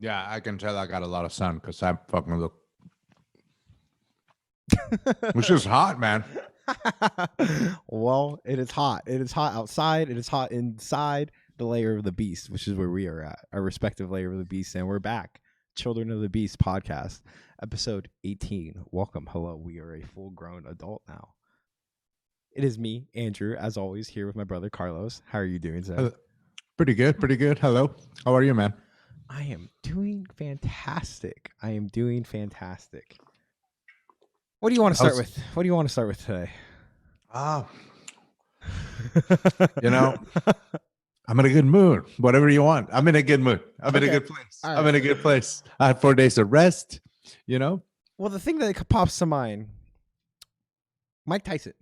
Yeah, I can tell I got a lot of sun because I fucking look. It's just hot, man. Well, it is hot. It is hot outside. It is hot inside the layer of the beast, which is where we are at, our respective layer of the beast. And we're back. Children of the Beast podcast, episode 18. Welcome. Hello. We are a full grown adult now. It is me, Andrew, as always, here with my brother Carlos. How are you doing today? Pretty good. Pretty good. Hello. How are you, man? I am doing fantastic. I am doing fantastic. What do you want to start with? What do you want to start with today? Ah, you know, I'm in a good mood. Whatever you want. I'm in a good mood. I'm in a good place. All I'm in a good place. I had 4 days of rest, you know? Well, the thing that pops to mind, Mike Tyson.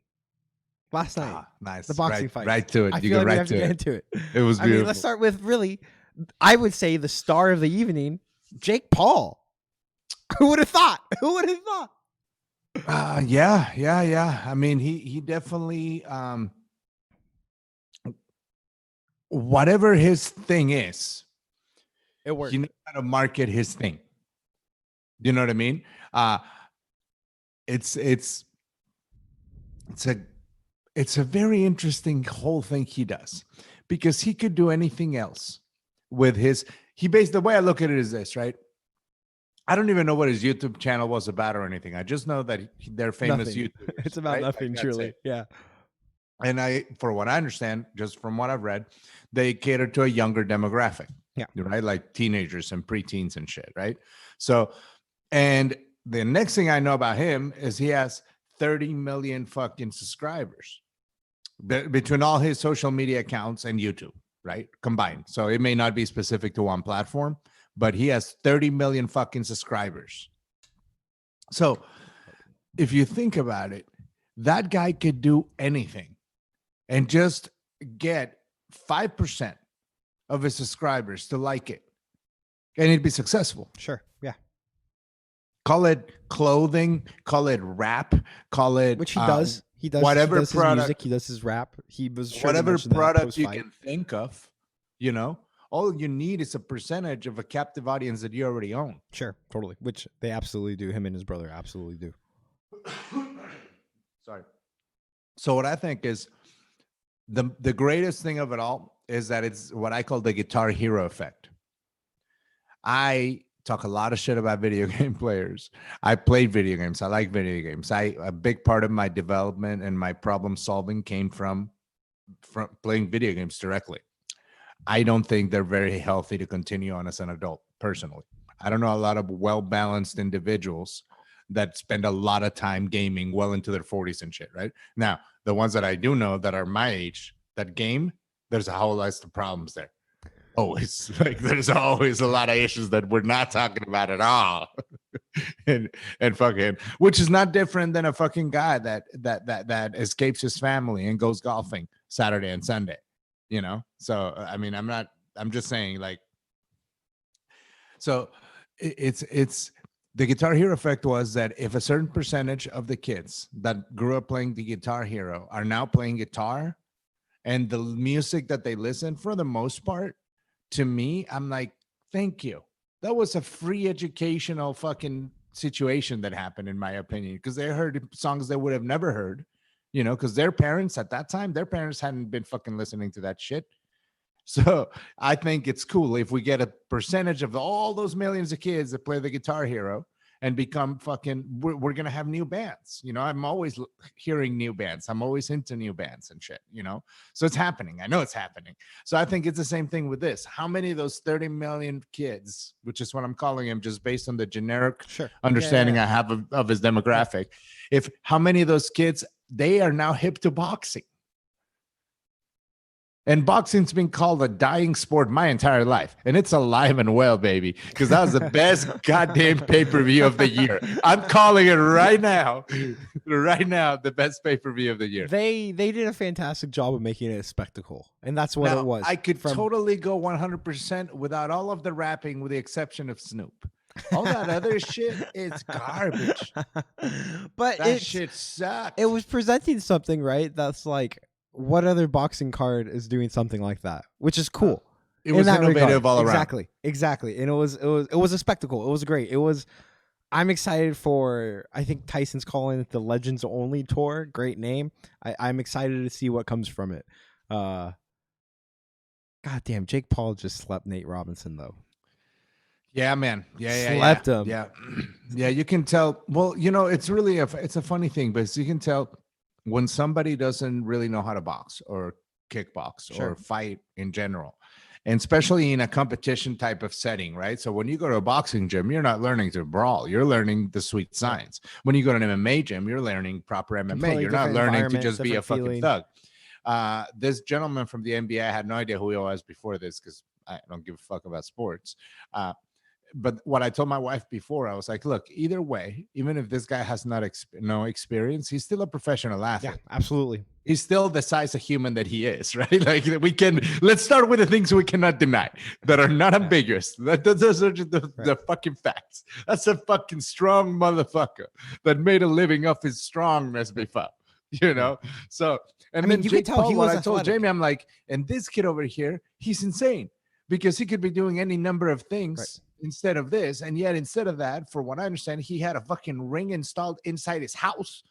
Last night. Ah, nice. The boxing fight. Right to it. I you feel go like right we have to to get it. into it. It was beautiful. I mean, let's start with really, I would say the star of the evening, Jake Paul. Who would have thought? Who would have thought? Yeah. I mean, he definitely whatever his thing is, It worked. he knows how to market his thing. You know what I mean? It's a very interesting whole thing he does, because he could do anything else with his. The way I look at it is this, right? I don't even know what his YouTube channel was about or anything. I just know that they're famous Nothing. YouTubers. It's about right? nothing, Like, truly. Yeah. And for what I understand, just from what I've read, they cater to a younger demographic. Yeah. Right? Like teenagers and preteens and shit, right? So, and the next thing I know about him is he has 30 million fucking subscribers between all his social media accounts and YouTube, right? Combined. So it may not be specific to one platform, but he has 30 million fucking subscribers. So if you think about it, that guy could do anything and just get 5% of his subscribers to like it, and he'd be successful. Sure. Yeah. Call it clothing, call it rap, call it Which he does. He does whatever he does product, his music. He does his rap. He was sure whatever product you can think of. You know, all you need is a percentage of a captive audience that you already own. Sure, totally. Which they absolutely do. Him and his brother absolutely do. Sorry. So what I think is the greatest thing of it all is that it's what I call the guitar hero effect. I talk a lot of shit about video game players. I played video games. I like video games. A big part of my development and my problem solving came from playing video games directly. I don't think they're very healthy to continue on as an adult, personally. I don't know a lot of well-balanced individuals that spend a lot of time gaming well into their 40s and shit, right? Now, the ones that I do know that are my age, that game, there's a whole list of problems there. Always. Like, there's always a lot of issues that we're not talking about at all. and fucking, which is not different than a fucking guy that escapes his family and goes golfing Saturday and Sunday, you know? So, I mean, I'm just saying, like, so it's the Guitar Hero effect was that if a certain percentage of the kids that grew up playing the Guitar Hero are now playing guitar, and the music that they listen, for the most part, to me, I'm like, thank you. That was a free educational fucking situation that happened, in my opinion, because they heard songs they would have never heard, you know, because their parents at that time, their parents hadn't been fucking listening to that shit. So I think it's cool if we get a percentage of all those millions of kids that play the Guitar Hero and become fucking, we're going to have new bands. You know, I'm always hearing new bands. I'm always into new bands and shit, you know? So it's happening. I know it's happening. So I think it's the same thing with this. How many of those 30 million kids, which is what I'm calling him just based on the generic understanding I have of his demographic, if how many of those kids, they are now hip to boxing. And boxing's been called a dying sport my entire life. And it's alive and well, baby, because that was the best goddamn pay-per-view of the year. I'm calling it right now. Right now, the best pay-per-view of the year. They did a fantastic job of making it a spectacle. And that's what it was. I could totally go 100% without all of the rapping, with the exception of Snoop. All that other shit is garbage. But that shit sucked. It was presenting something, right? That's like, what other boxing card is doing something like that? Which is cool. It was innovative all around. Exactly. And it was a spectacle. It was great. I'm excited for, I think Tyson's calling it the Legends Only Tour. Great name. I'm excited to see what comes from it. God damn, Jake Paul just slept Nate Robinson though. Yeah, man. Yeah, Slept him. Yeah. Yeah, you can tell. Well, it's really it's a funny thing, but you can tell when somebody doesn't really know how to box or kickbox or fight in general. And especially in a competition type of setting, right? So when you go to a boxing gym, you're not learning to brawl. You're learning the sweet science. When you go to an MMA gym, you're learning proper MMA. Completely You're not learning to just be a feeling. fucking thug. This gentleman from the NBA, I had no idea who he was before this because I don't give a fuck about sports. But what I told my wife before, I was like, look, either way, even if this guy has no experience, he's still a professional athlete. Yeah, absolutely. He's still the size of human that he is, right? Like let's start with the things we cannot deny that are not ambiguous. Those are just the fucking facts. That's a fucking strong motherfucker that made a living off his strongness before, So, and then you Jake could tell Paul, he was I told athletic. Jamie, I'm like, and this kid over here, he's insane because he could be doing any number of things instead of this. And yet, instead of that, for what I understand, he had a fucking ring installed inside his house.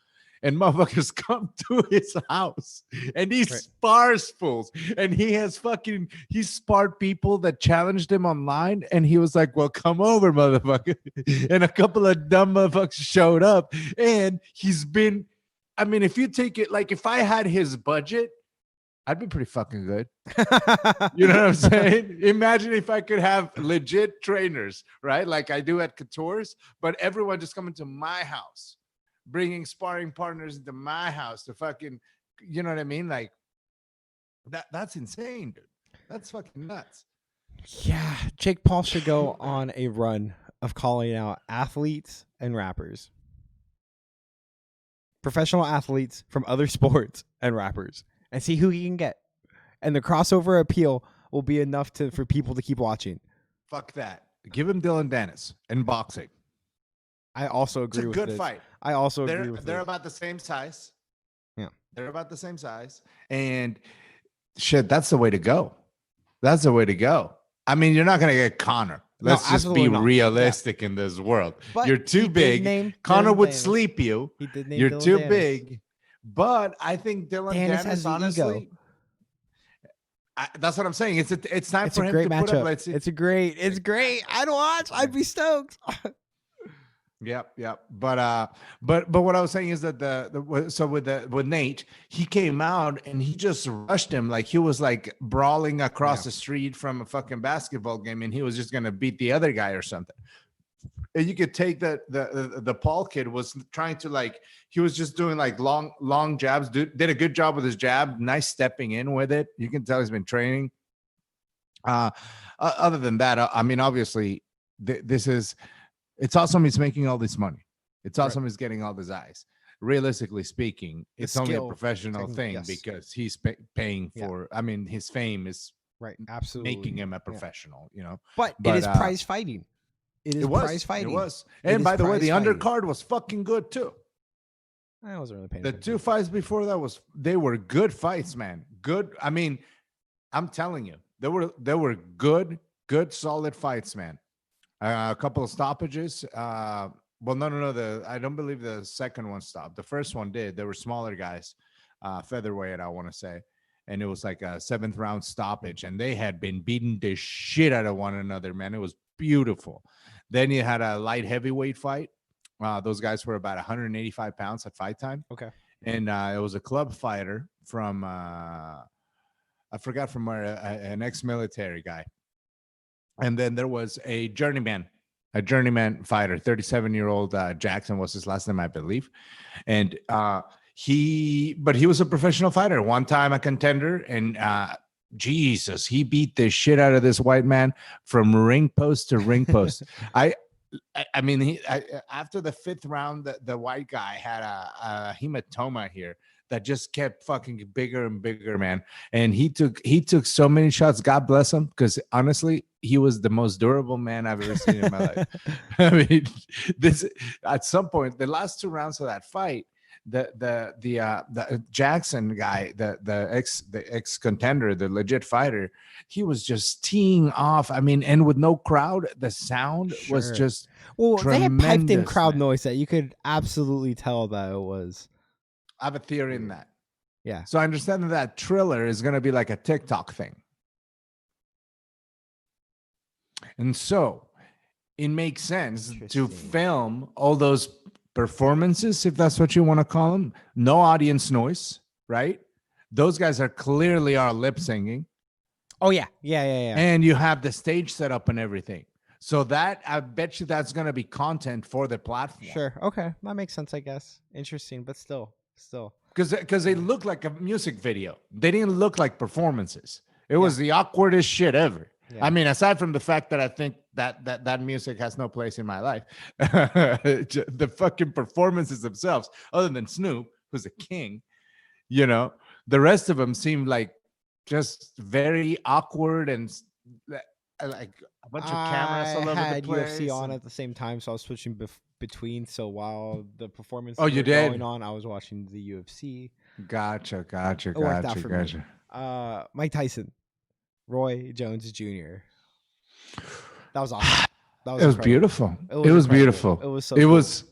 And motherfuckers come to his house and he spars fools. And he sparred people that challenged him online. And he was like, well, come over, motherfucker. And a couple of dumb motherfuckers showed up. And if you take it, like if I had his budget, I'd be pretty fucking good. You know what I'm saying? Imagine if I could have legit trainers, right? Like I do at Couture's, but everyone just coming to my house. Bringing sparring partners into my house to fucking, you know what I mean? Like that's insane, dude. That's fucking nuts. Yeah, Jake Paul should go on a run of calling out athletes and rappers, professional athletes from other sports and rappers, and see who he can get. And the crossover appeal will be enough for people to keep watching. Fuck that. Give him Dylan Dennis in boxing. I also agree with this. It's a good this. fight. I also agree with They're this. about the same size. Yeah. They're about the same size. And shit, that's the way to go. That's the way to go. I mean, you're not going to get Conor. Let's just be realistic in this world. But you're too big. Conor would sleep you. You're Dylan too big. But I think Dylan Dennis honestly... that's what I'm saying. It's time for him to put up. It's great. I'd watch. I'd be stoked. Yep. But what I was saying is that so with Nate, he came out and he just rushed him like he was like brawling across the street from a fucking basketball game, and he was just gonna beat the other guy or something. And you could take that the Paul kid was trying to he was just doing like long jabs. Did a good job with his jab. Nice stepping in with it. You can tell he's been training. Other than that, I mean, obviously, it's awesome he's making all this money. It's awesome he's getting all these eyes. Realistically speaking, it's only a professional thing because he's paying for. I mean, his fame is absolutely making him a professional. But it is prize fighting. It was prize fighting. It was. And by the way, the undercard was fucking good too. I wasn't really paying attention. The two fights before that they were good fights, man. Good. I mean, I'm telling you, they were good, solid fights, man. A couple of stoppages. No. I don't believe the second one stopped. The first one did. They were smaller guys, featherweight, I want to say. And it was like a 7th round stoppage. And they had been beating the shit out of one another, man. It was beautiful. Then you had a light heavyweight fight. Those guys were about 185 pounds at fight time. Okay. And it was a club fighter from, I forgot from where, an ex-military guy. And then there was a journeyman fighter, 37-year-old Jackson was his last name, I believe. And he was a professional fighter, one time a contender. And Jesus, he beat the shit out of this white man from ring post to ring post. I mean, after the 5th round, the white guy had a hematoma here that just kept fucking bigger and bigger, man. And he took so many shots. God bless him, because honestly, he was the most durable man I've ever seen in my life. I mean, this at some point, the last 2 rounds of that fight, the Jackson guy, the ex contender, the legit fighter, he was just teeing off. I mean, and with no crowd, the sound was Sure. just Well, they had piped in tremendous, crowd man. noise that you could absolutely tell that it was. I have a theory in Weird. that. Yeah. So I understand that Triller is going to be like a TikTok thing. And so it makes sense to Interesting. film all those performances, if that's what you want to call them. No audience noise, right? Those guys are clearly lip singing. Oh yeah. Yeah. And you have the stage set up and everything. So that, I bet you that's going to be content for the platform. Sure. Okay. That makes sense, I guess. Interesting, but still. Because they look like a music video. They didn't look like performances. It was the awkwardest shit ever. Yeah. I mean, aside from the fact that I think that music has no place in my life, the fucking performances themselves, other than Snoop, who's a king, the rest of them seem like just very awkward and like a bunch of cameras all over the had place. UFC on at the same time, so I was switching between. So while the performance you were did? going on, I was watching the UFC. Gotcha. It worked out for me. Mike Tyson, Roy Jones Jr. That was awesome. That was it was incredible. beautiful. It was incredible. beautiful. It was so. It cool. was.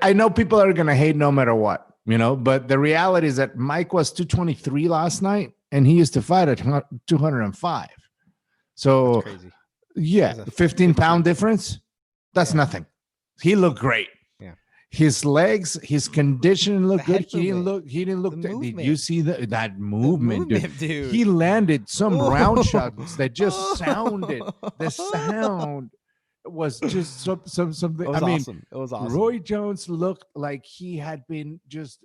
I know people are gonna hate no matter what, but the reality is that Mike was 223 last night, and he used to fight at 205. So That's crazy. Yeah, That's a 15-pound difference. That's nothing. He looked great. Yeah. His legs, his condition looked The good. head He didn't movement. look. The Did movement. you see that movement, dude? dude? He landed some round Oh. shots that just sounded. The sound was just something. It was I mean, awesome. It was awesome. Roy Jones looked like he had been just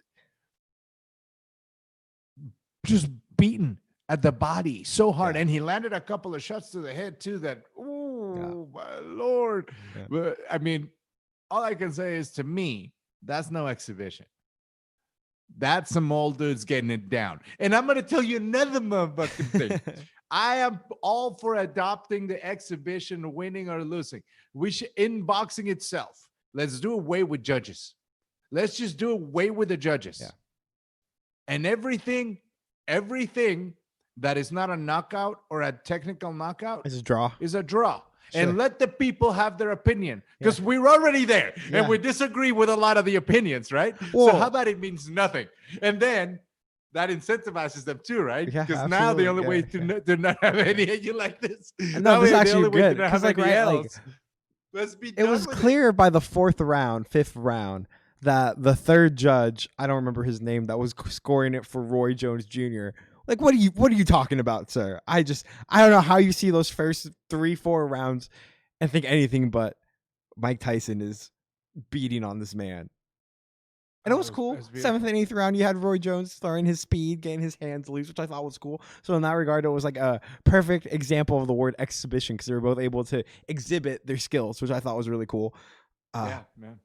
beaten at the body so hard, and he landed a couple of shots to the head too. That my lord! Yeah. But I mean, all I can say is, to me, that's no exhibition. That's some old dudes getting it down. And I'm gonna tell you another motherfucking thing. I am all for adopting the exhibition, winning or losing. We should, in boxing itself, let's do away with judges. Let's just do away with the judges. Yeah. And everything that is not a knockout or a technical knockout It's a draw. is a draw. Sure. And let the people have their opinion, because we're already there and we disagree with a lot of the opinions, right? Whoa. So how about it means nothing? And then that incentivizes them too, right? Yeah, Because now the only way to not have any you like this. And that no, this is way, the actually only way to good. not 'Cause, have like, any right, else, let's be It done was with clear by the fifth round, that the third judge, I don't remember his name, that was scoring it for Roy Jones Jr. Like, what are you talking about, sir? I don't know how you see those first 3-4 rounds and think anything but Mike Tyson is beating on this man. And it was cool. 7th and 8th round, you had Roy Jones throwing his speed, getting his hands loose, which I thought was cool. So in that regard, it was like a perfect example of the word exhibition, because they were both able to exhibit their skills, which I thought was really cool. yeah, man.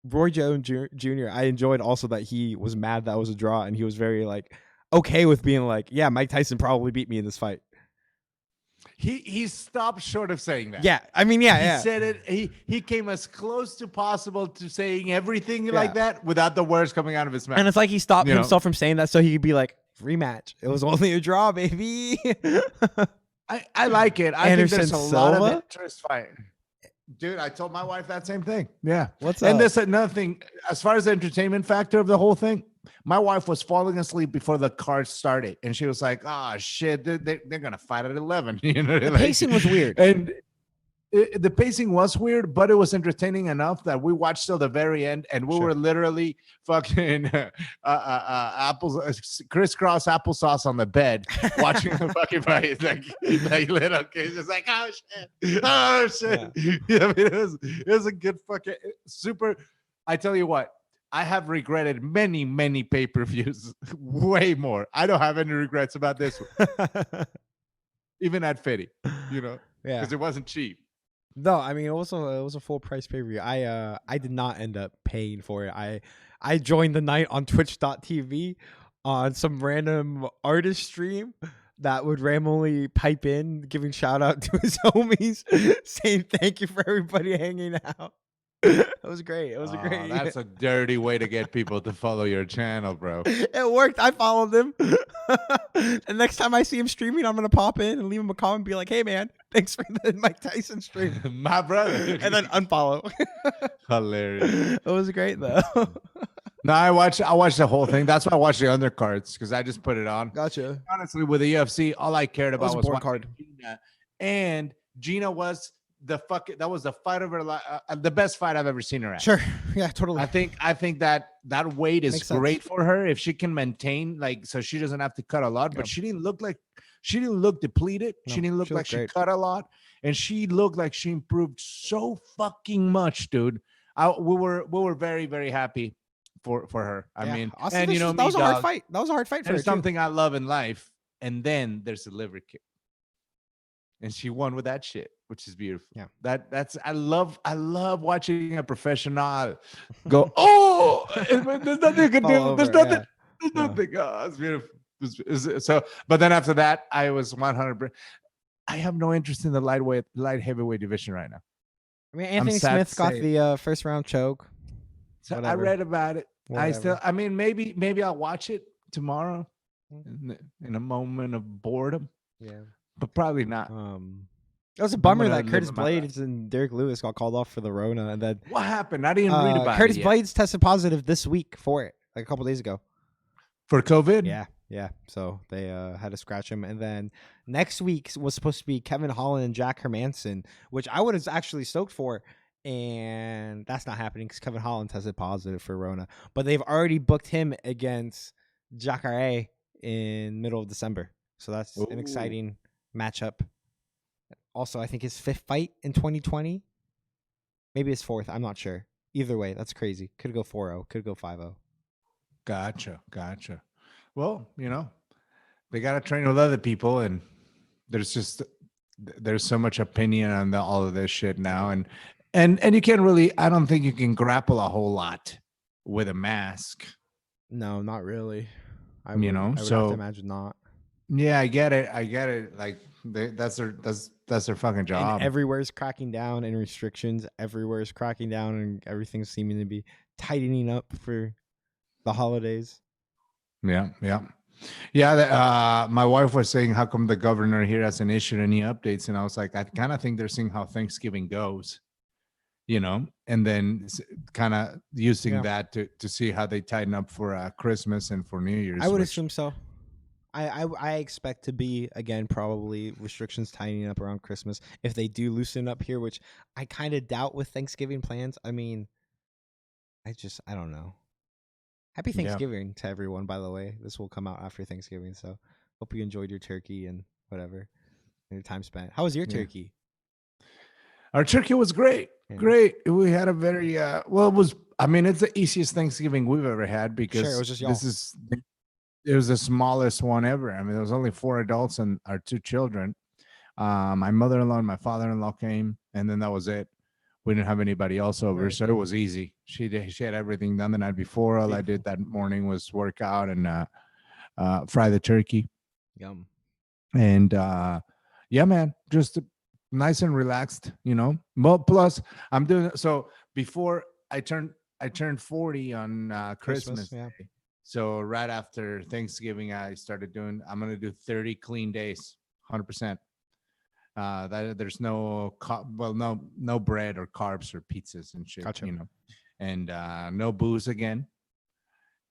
Roy Jones Jr., I enjoyed also that he was mad that was a draw, and he was very okay with being like, yeah, Mike Tyson probably beat me in this fight. He stopped short of saying that. Yeah, I mean, He yeah. said it. He came as close to possible to saying everything like that without the words coming out of his mouth. And it's like he stopped himself from saying that so he could be like, rematch. It was only a draw, baby. I like it. I Anderson think there's a lot Silva? of interest fight. Dude, I told my wife that same thing. Yeah. What's And up? there's another thing. As far as the entertainment factor of the whole thing, my wife was falling asleep before the card started. And she was like, oh, shit, they're going to fight at 11. You know, The pacing was weird. And the pacing was weird, but it was entertaining enough that we watched till the very end, and we were literally fucking crisscross applesauce on the bed watching the fucking fight, like little kids, just like, oh shit. Yeah, I mean, it was a good fucking super. I tell you what, I have regretted many pay-per-views, way more. I don't have any regrets about this one, even at 50, because it wasn't cheap. No, I mean, it was a full price pay-per-view. I did not end up paying for it. I joined the night on twitch.tv on some random artist stream that would randomly pipe in, giving shout out to his homies, saying thank you for everybody hanging out. It was great. It was a Oh, great. that's a dirty way to get people to follow your channel, bro. It worked. I followed him. And next time I see him streaming, I'm gonna pop in and leave him a comment and be like, "Hey, man, thanks for the Mike Tyson stream," My brother. and then unfollow. Hilarious. It was great though. No, I watched the whole thing. That's why I watched the undercards because I just put it on. Gotcha. Honestly, with the UFC, all I cared That was about a was board watching card. Gina, and Gina was that was the fight of her life, the best fight I've ever seen her at. Sure. Yeah. Totally. I think that weight is Makes sense. great for her if she can maintain, like, so she doesn't have to cut a lot. But Yeah. she didn't look depleted. No, She didn't look she like looked she great. cut a lot, and she looked like she improved so fucking much, dude. We were very, very happy for her. I Yeah. mean, Also, and you know that me, was a hard dog, fight. That was a hard fight for her. there's Too. something I love in life, and then there's a liver kick, and she won with that shit, which is beautiful. Yeah. That's I love watching a professional go. Oh, there's nothing you can Fall do. over, There's nothing. yeah. There's No. nothing. Oh, it's beautiful. So, but then after that, I was 100. I have no interest in the light heavyweight division right now. I mean, Anthony sad Smith to got say. the first round choke. So I Whatever. read about it. Whatever. I mean, maybe I'll watch it tomorrow Mm. in a moment of boredom, Yeah. but probably not. It was a bummer gonna that live Curtis my life. Blades and Derek Lewis got called off for the Rona, and then What happened? I didn't read about Curtis it yet. Blades tested positive this week for it, like a couple days ago. For COVID. Yeah. So they had to scratch him, and then next week was supposed to be Kevin Holland and Jack Hermanson, which I would have actually stoked for, and that's not happening because Kevin Holland tested positive for Rona. But they've already booked him against Jacare in middle of December, so that's an Ooh. exciting matchup. Also, I think his 5th fight in 2020, maybe his 4th. I'm not sure. Either way, that's crazy. Could go 4-0, could go 5-0. Gotcha. Well, they got to train with other people, and there's so much opinion on all of this shit now, and you can't really. I don't think you can grapple a whole lot with a mask. No, not really. I You would know, have so- to imagine not. Yeah, I get it. Like that's their fucking job. And everywhere's cracking down and restrictions. Everywhere's cracking down and everything's seeming to be tightening up for the holidays. Yeah. My wife was saying, how come the governor here hasn't issued any updates? And I was like, I kind of think they're seeing how Thanksgiving goes, and then kind of using Yeah. that to see how they tighten up for Christmas and for New Year's. I would which- assume so. I expect to be, again, probably restrictions tightening up around Christmas if they do loosen up here, which I kind of doubt with Thanksgiving plans. I mean, I don't know. Happy Yeah. Thanksgiving to everyone, by the way. This will come out after Thanksgiving, so hope you enjoyed your turkey and whatever, and your time spent. How was your Yeah. turkey? Our turkey was great. Yeah. Great. We had a very well, it's the easiest Thanksgiving we've ever had because Sure, it was just y'all. it was the smallest one ever. I mean, there was only 4 adults and our 2 children. My mother-in-law and my father-in-law came, and then that was it. We didn't have anybody else over, Right. so it was easy. She had everything done the night before. All I did Beautiful. that morning was work out and fry the turkey. Yum. And yeah, man, just nice and relaxed, Well, plus I'm doing so before I turned 40 on Christmas yeah. Day. So right after Thanksgiving, I'm going to do 30 clean days, 100%. That there's no bread or carbs or pizzas and shit, Gotcha. and no booze again.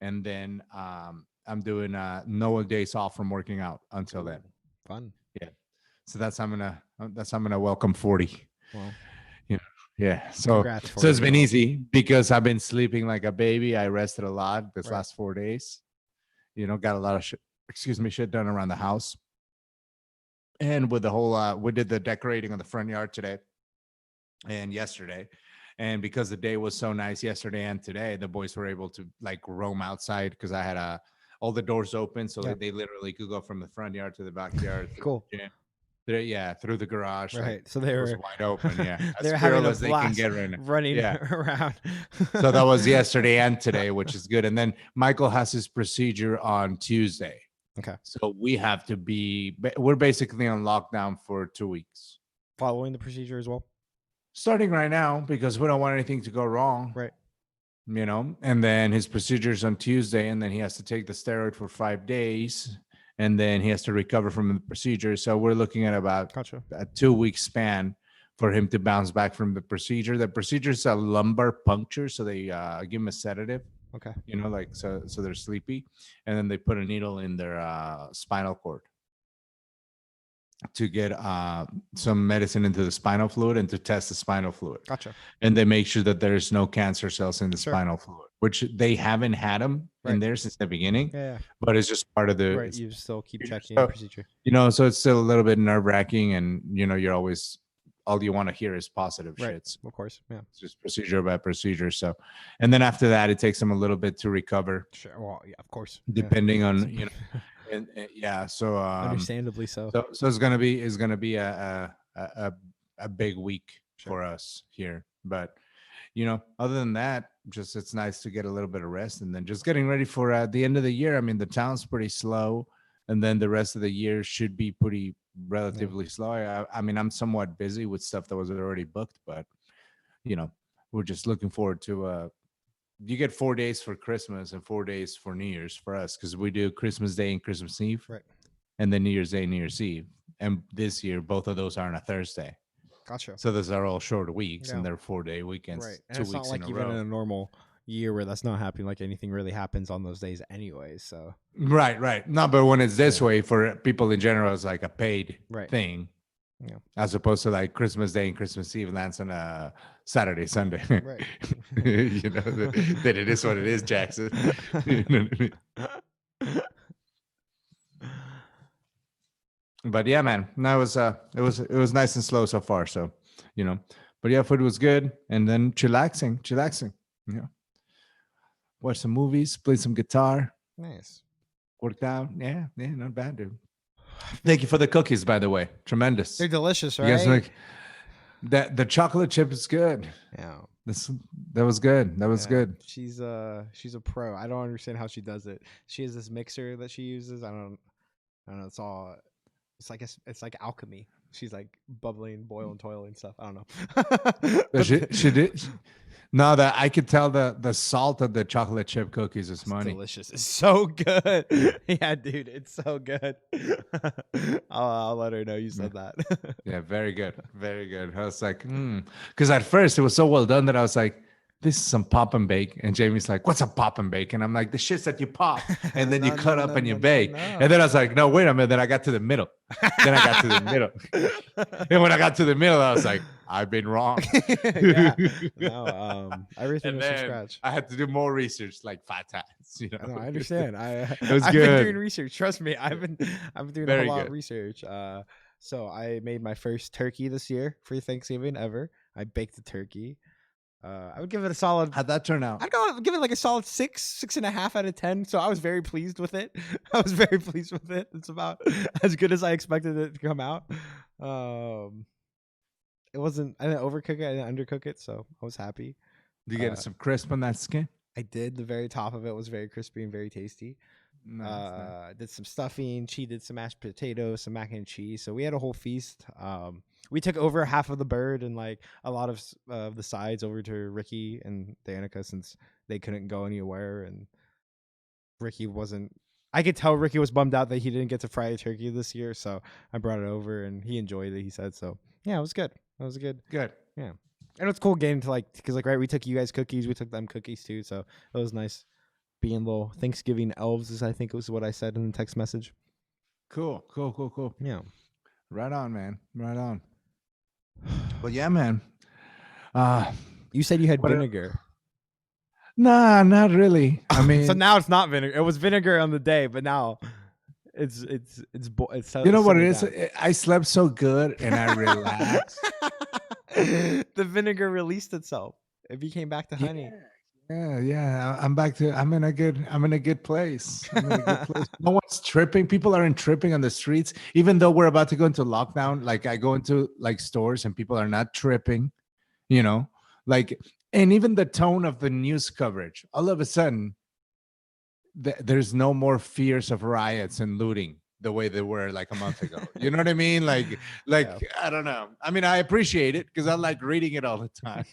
And then I'm doing no days off from working out until then. Fun. So that's how I'm gonna welcome 40. Well, Yeah. So congrats. so it's been 40. easy because I've been sleeping like a baby. I rested a lot this Right. last 4 days. Got a lot of shit done around the house. And with the whole we did the decorating on the front yard today and yesterday. And because the day was so nice yesterday and today, the boys were able to like roam outside because I had all the doors open, so Yeah. they literally could go from the front yard to the backyard. through Cool. the gym. Through the garage. like, Right. So they it was were wide open. Yeah, they're as having a fearless as they can blast get right now. running Yeah. around. So that was yesterday and today, which is good. And then Michael has his procedure on Tuesday. Okay. So we're basically on lockdown for 2 weeks. Following the procedure as well. starting right now because we don't want anything to go wrong. Right. And then his procedures on Tuesday, and then he has to take the steroid for 5 days, and then he has to recover from the procedure. So we're looking at about Gotcha. a 2 week span for him to bounce back from the procedure. The procedure is a lumbar puncture, so they give him a sedative. Okay. Like so they're sleepy, and then they put a needle in their spinal cord to get some medicine into the spinal fluid and to test the spinal fluid. Gotcha. And they make sure that there's no cancer cells in the Sure. spinal fluid, which they haven't had them in Right. there since the beginning. Yeah. But it's just part of the Right. You still keep checking So- your procedure. so it's still a little bit nerve-wracking, and you're always, all you want to hear is positive Right. shits. Of course. Yeah. It's just procedure by procedure. So, and then after that, it takes them a little bit to recover, Sure. Well, yeah, of course. depending Yeah. on and yeah. So Understandably so. So it's gonna be a big week Sure. for us here. But other than that, just it's nice to get a little bit of rest, and then just getting ready for the end of the year. I mean, the town's pretty slow, and then the rest of the year should be pretty relatively slow. I mean, I'm somewhat busy with stuff that was already booked, but we're just looking forward to you get 4 days for Christmas and 4 days for New Year's for us, because we do Christmas Day and Christmas Eve, Right. and then New Year's Day, New Year's Eve. And this year, both of those are on a Thursday. Gotcha. So those are all short weeks, Yeah. and they're 4-day weekends, Right. And 2 it's not weeks like in a even in row. a normal year where that's not happening, like anything really happens on those days anyways. So Right. No, but when it's this Yeah. way, for people in general, it's like a paid Right. thing, Yeah. as opposed to like Christmas Day and Christmas Eve lands on a Saturday, Sunday. Right. That it is what it is, Jackson. You know what I mean? But yeah, man, no, it was nice and slow so far. So, but yeah, food was good, and then chillaxing. Watch some movies, play some guitar, Nice. worked out. Yeah, not bad, dude. Thank you for the cookies, by the way. Tremendous. They're delicious, You right? guys make that the chocolate chip is good. Yeah. That was good. That was Yeah. good. She's a pro. I don't understand how she does it. She has this mixer that she uses. I don't know. It's like alchemy. She's like bubbling, boiling, toiling stuff. I don't know. But she did. No, that I could tell the salt of the chocolate chip cookies is It's money. delicious. It's so good. Yeah, dude, it's so good. I'll let her know you said that. Yeah, very good. Very good. I was like, because at first it was so well done that I was like, this is some pop and bake. And Jamie's like, what's a pop and bake? And I'm like, the shits that you pop and then you No, cut no, up no, and you no, bake. no. And then I was like, no, wait a minute. Then I got to the middle. And when I got to the middle, I was like, I've been wrong. Yeah. No, everything And was from then scratch. I had to do more research, like 5 times. No, I understand. It was I've been good. doing research. Trust me, I've been doing a Very whole lot good. of research. So I made my first turkey this year for Thanksgiving ever. I baked a turkey. I would give it a solid. How'd that turn out? I'd give it like a solid 6.5 out of 10. So I was very pleased with it. I was very pleased with it. It's about as good as I expected it to come out. It wasn't. I didn't overcook it. I didn't undercook it. So I was happy. Did you get some crisp on that skin? I did. The very top of it was very crispy and very tasty. Nice. Did some stuffing. She did some mashed potatoes, some mac and cheese. So we had a whole feast. We took over half of the bird and like a lot of the sides over to Ricky and Danica since they couldn't go anywhere, and Ricky wasn't. I could tell Ricky was bummed out that he didn't get to fry a turkey this year, so I brought it over and he enjoyed it. He said so. Yeah, it was good. It was good. Good. And it's cool getting to because right, we took you guys cookies, we took them cookies too, so it was nice being little Thanksgiving elves, as I think was what I said in the text message. Cool. Yeah. Right on, man. Right on. Well, yeah, man. You said you had What a- vinegar. Nah, not really. I mean, So now it's not vinegar. It was vinegar on the day, but now it's you know what it is? I slept so good and I relaxed. The vinegar released itself. It became back to honey. Yeah. I'm back to. I'm in a good place. No one's tripping. People aren't tripping on the streets, even though we're about to go into lockdown. Like I go into like stores and people are not tripping. Like, and even the tone of the news coverage. All of a sudden, there's no more fears of riots and looting. the way they were like a month ago. You know what I mean? Like Yeah. I don't know. I mean, I appreciate it because I like reading it all the time.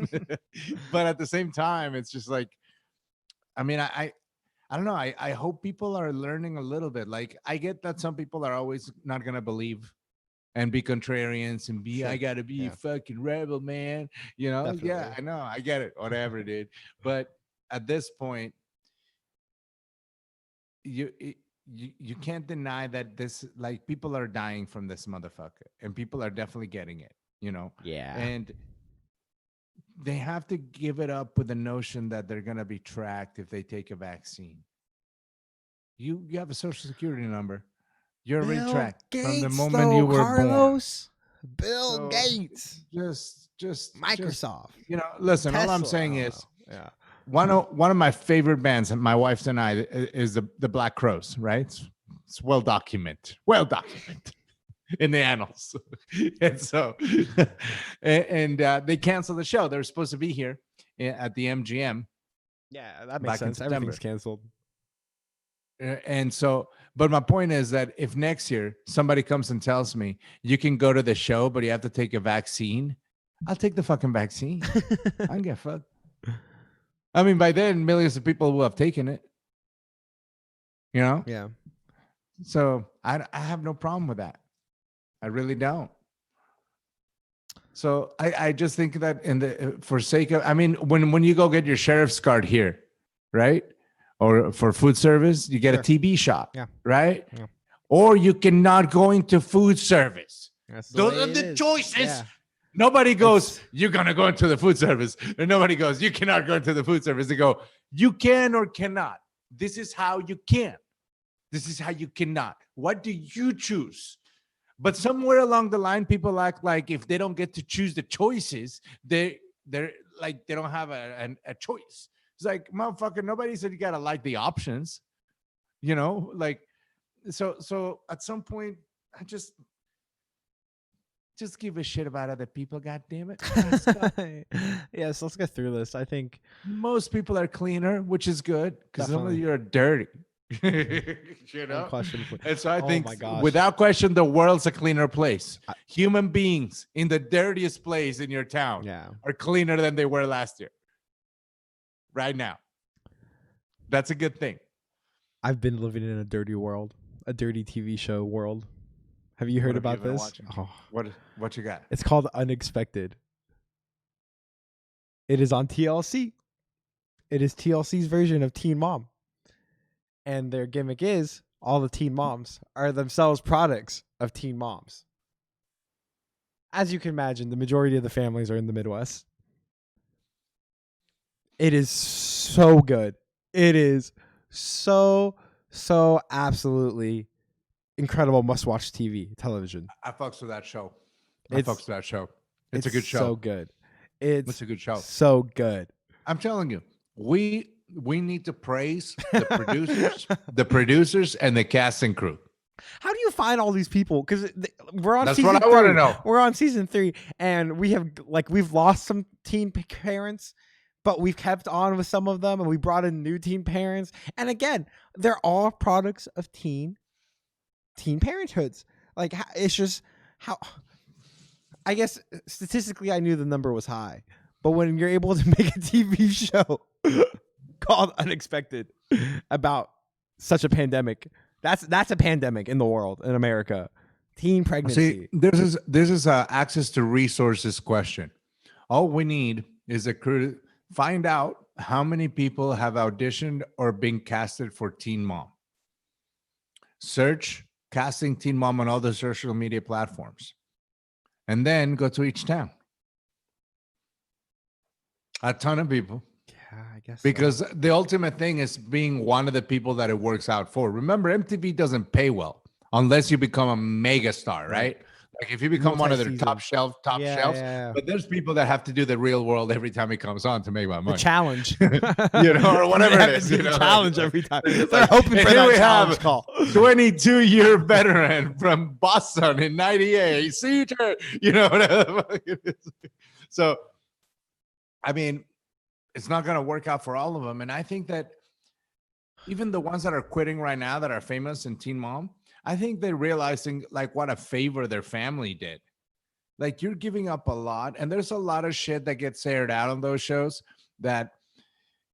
But at the same time, it's just like, I mean, I don't know. I hope people are learning a little bit. Like, I get that some people are always not gonna believe and be contrarians and be, I Sure. gotta be a Yeah. fucking rebel, man. You know? Yeah, Definitely. I know. I get it. Whatever, dude. But at this point, you can't deny that this, like, people are dying from this motherfucker, and people are definitely getting it. You know, Yeah. and they have to give it up with the notion that they're gonna be tracked if they take a vaccine. You have a social security number. You're already Bill tracked from the Gates, moment though, you were born. Carlos. Bill So Gates. just Microsoft. listen. All I'm Tesla. I saying don't is know. Yeah. one of my favorite bands, and my wife's and I, is the Black Crows. Right? It's well documented in the annals. And so, and they canceled the show. They were supposed to be here at the MGM Yeah, that makes back in sense. Everything's September. canceled. And so, but my point is that if next year somebody comes and tells me you can go to the show, but you have to take a vaccine, I'll take the fucking vaccine. I don't give a fuck. I mean, by then, millions of people will have taken it, you know? Yeah. So I have no problem with that. I really don't. So I just think that in the for sake of, I mean, when you go get your sheriff's card here, right? Or for food service, you get Sure. a TB shot, Yeah. right? Yeah. Or you cannot go into food service. That's Those way are it the is. choices. Yeah. Nobody goes, It's- you're gonna go into the food service. And nobody goes, you cannot go into the food service. They go, you can or cannot. This is how you can. This is how you cannot. What do you choose? But somewhere along the line, people act like if they don't get to choose the choices, they're like they don't have a choice. It's like, motherfucker, nobody said you gotta like the options, you know, like so at some point, I just give a shit about other people, god damn it. Mask up. Yes, let's get through this. I think Most people are cleaner, which is good because some of Definitely. you are dirty. You know? unquestionably. And so I Oh think my gosh. without question, the world's a cleaner place. I- Human beings in the dirtiest place in your town Yeah. are cleaner than they were last year. Right now. That's a good thing. I've been living in a dirty world, a dirty TV show world. Have you heard What have about you been this? watching? Oh, What you got? it's called Unexpected. It is on TLC. It is TLC's version of Teen Mom. And their gimmick is all the teen moms are themselves products of teen moms. As you can imagine, the majority of the families are in the Midwest. It is so good. It is so absolutely incredible must-watch television. I fucks with that show. It's It's a good show. So good. It's It's a good show. so good. I'm telling you, we need to praise the producers and the cast and crew. How do you find all these people? Because we're on That's season what I 3. want to know. We're on season 3, and we've lost some teen parents, but we've kept on with some of them, and we brought in new teen parents. And again, they're all products of teen parenthoods. Like, it's just how. I guess statistically, I knew the number was high, but when you're able to make a TV show called Unexpected about such a pandemic, that's a pandemic in the world, in America. Teen pregnancy. See, this is a access to resources question. All we need is a crew. Find out how many people have auditioned or been casted for Teen Mom. Search casting Teen Mom on all the social media platforms, and then go to each town. A ton of people. Yeah, I guess Because the ultimate thing is being one of the people that it works out for. Remember, MTV doesn't pay well unless you become a mega star, right? Like if you become one of their top shelves. Yeah. But there's people that have to do the real world every time it comes on to make my The money. challenge. You know, or whatever They it have is. to do You the know, challenge like- every time. it's They're like, hoping and for here that we challenge have call. 22-year veteran from Boston in '98. See her, you know. Whatever the fuck it is. So, I mean, it's not going to work out for all of them. And I think that even the ones that are quitting right now that are famous in Teen Mom, I think they're realizing like what a favor their family did. Like you're giving up a lot, and there's a lot of shit that gets aired out on those shows that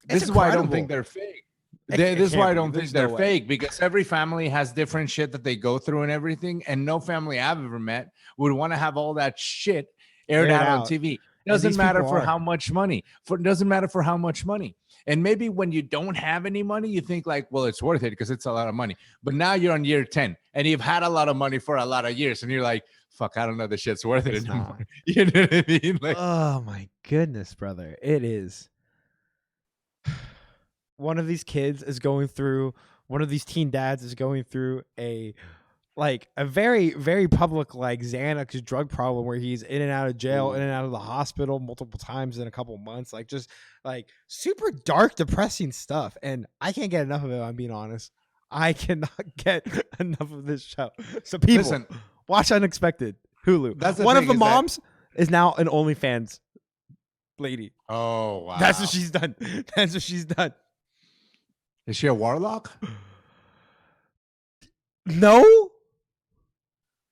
It's this is why I don't think incredible. they're fake. It This is why can't I be. don't There's think they're no way. fake, because every family has different shit that they go through and everything. And no family I've ever met would want to have all that shit aired Aired out on out. TV. And Doesn't these matter people for are. how much money. Doesn't matter for how much money. And maybe when you don't have any money, you think like, well, it's worth it because it's a lot of money. But now you're on year 10 and you've had a lot of money for a lot of years, and you're like, fuck, I don't know, this shit's worth it It's anymore. not. You know what I mean? Like, Oh my goodness, brother. It is. One of these kids is going through, one of these teen dads is going through a very, very public like Xanax drug problem where he's in and out of jail, in and out of the hospital multiple times in a couple months, like just like super dark, depressing stuff. And I can't get enough of it. I'm being honest. I cannot get enough of this show. So people, listen, watch Unexpected, Hulu. That's the One of thing the is that- moms is now an OnlyFans lady. oh, wow. That's what she's done. That's what she's done. Is she a warlock? No,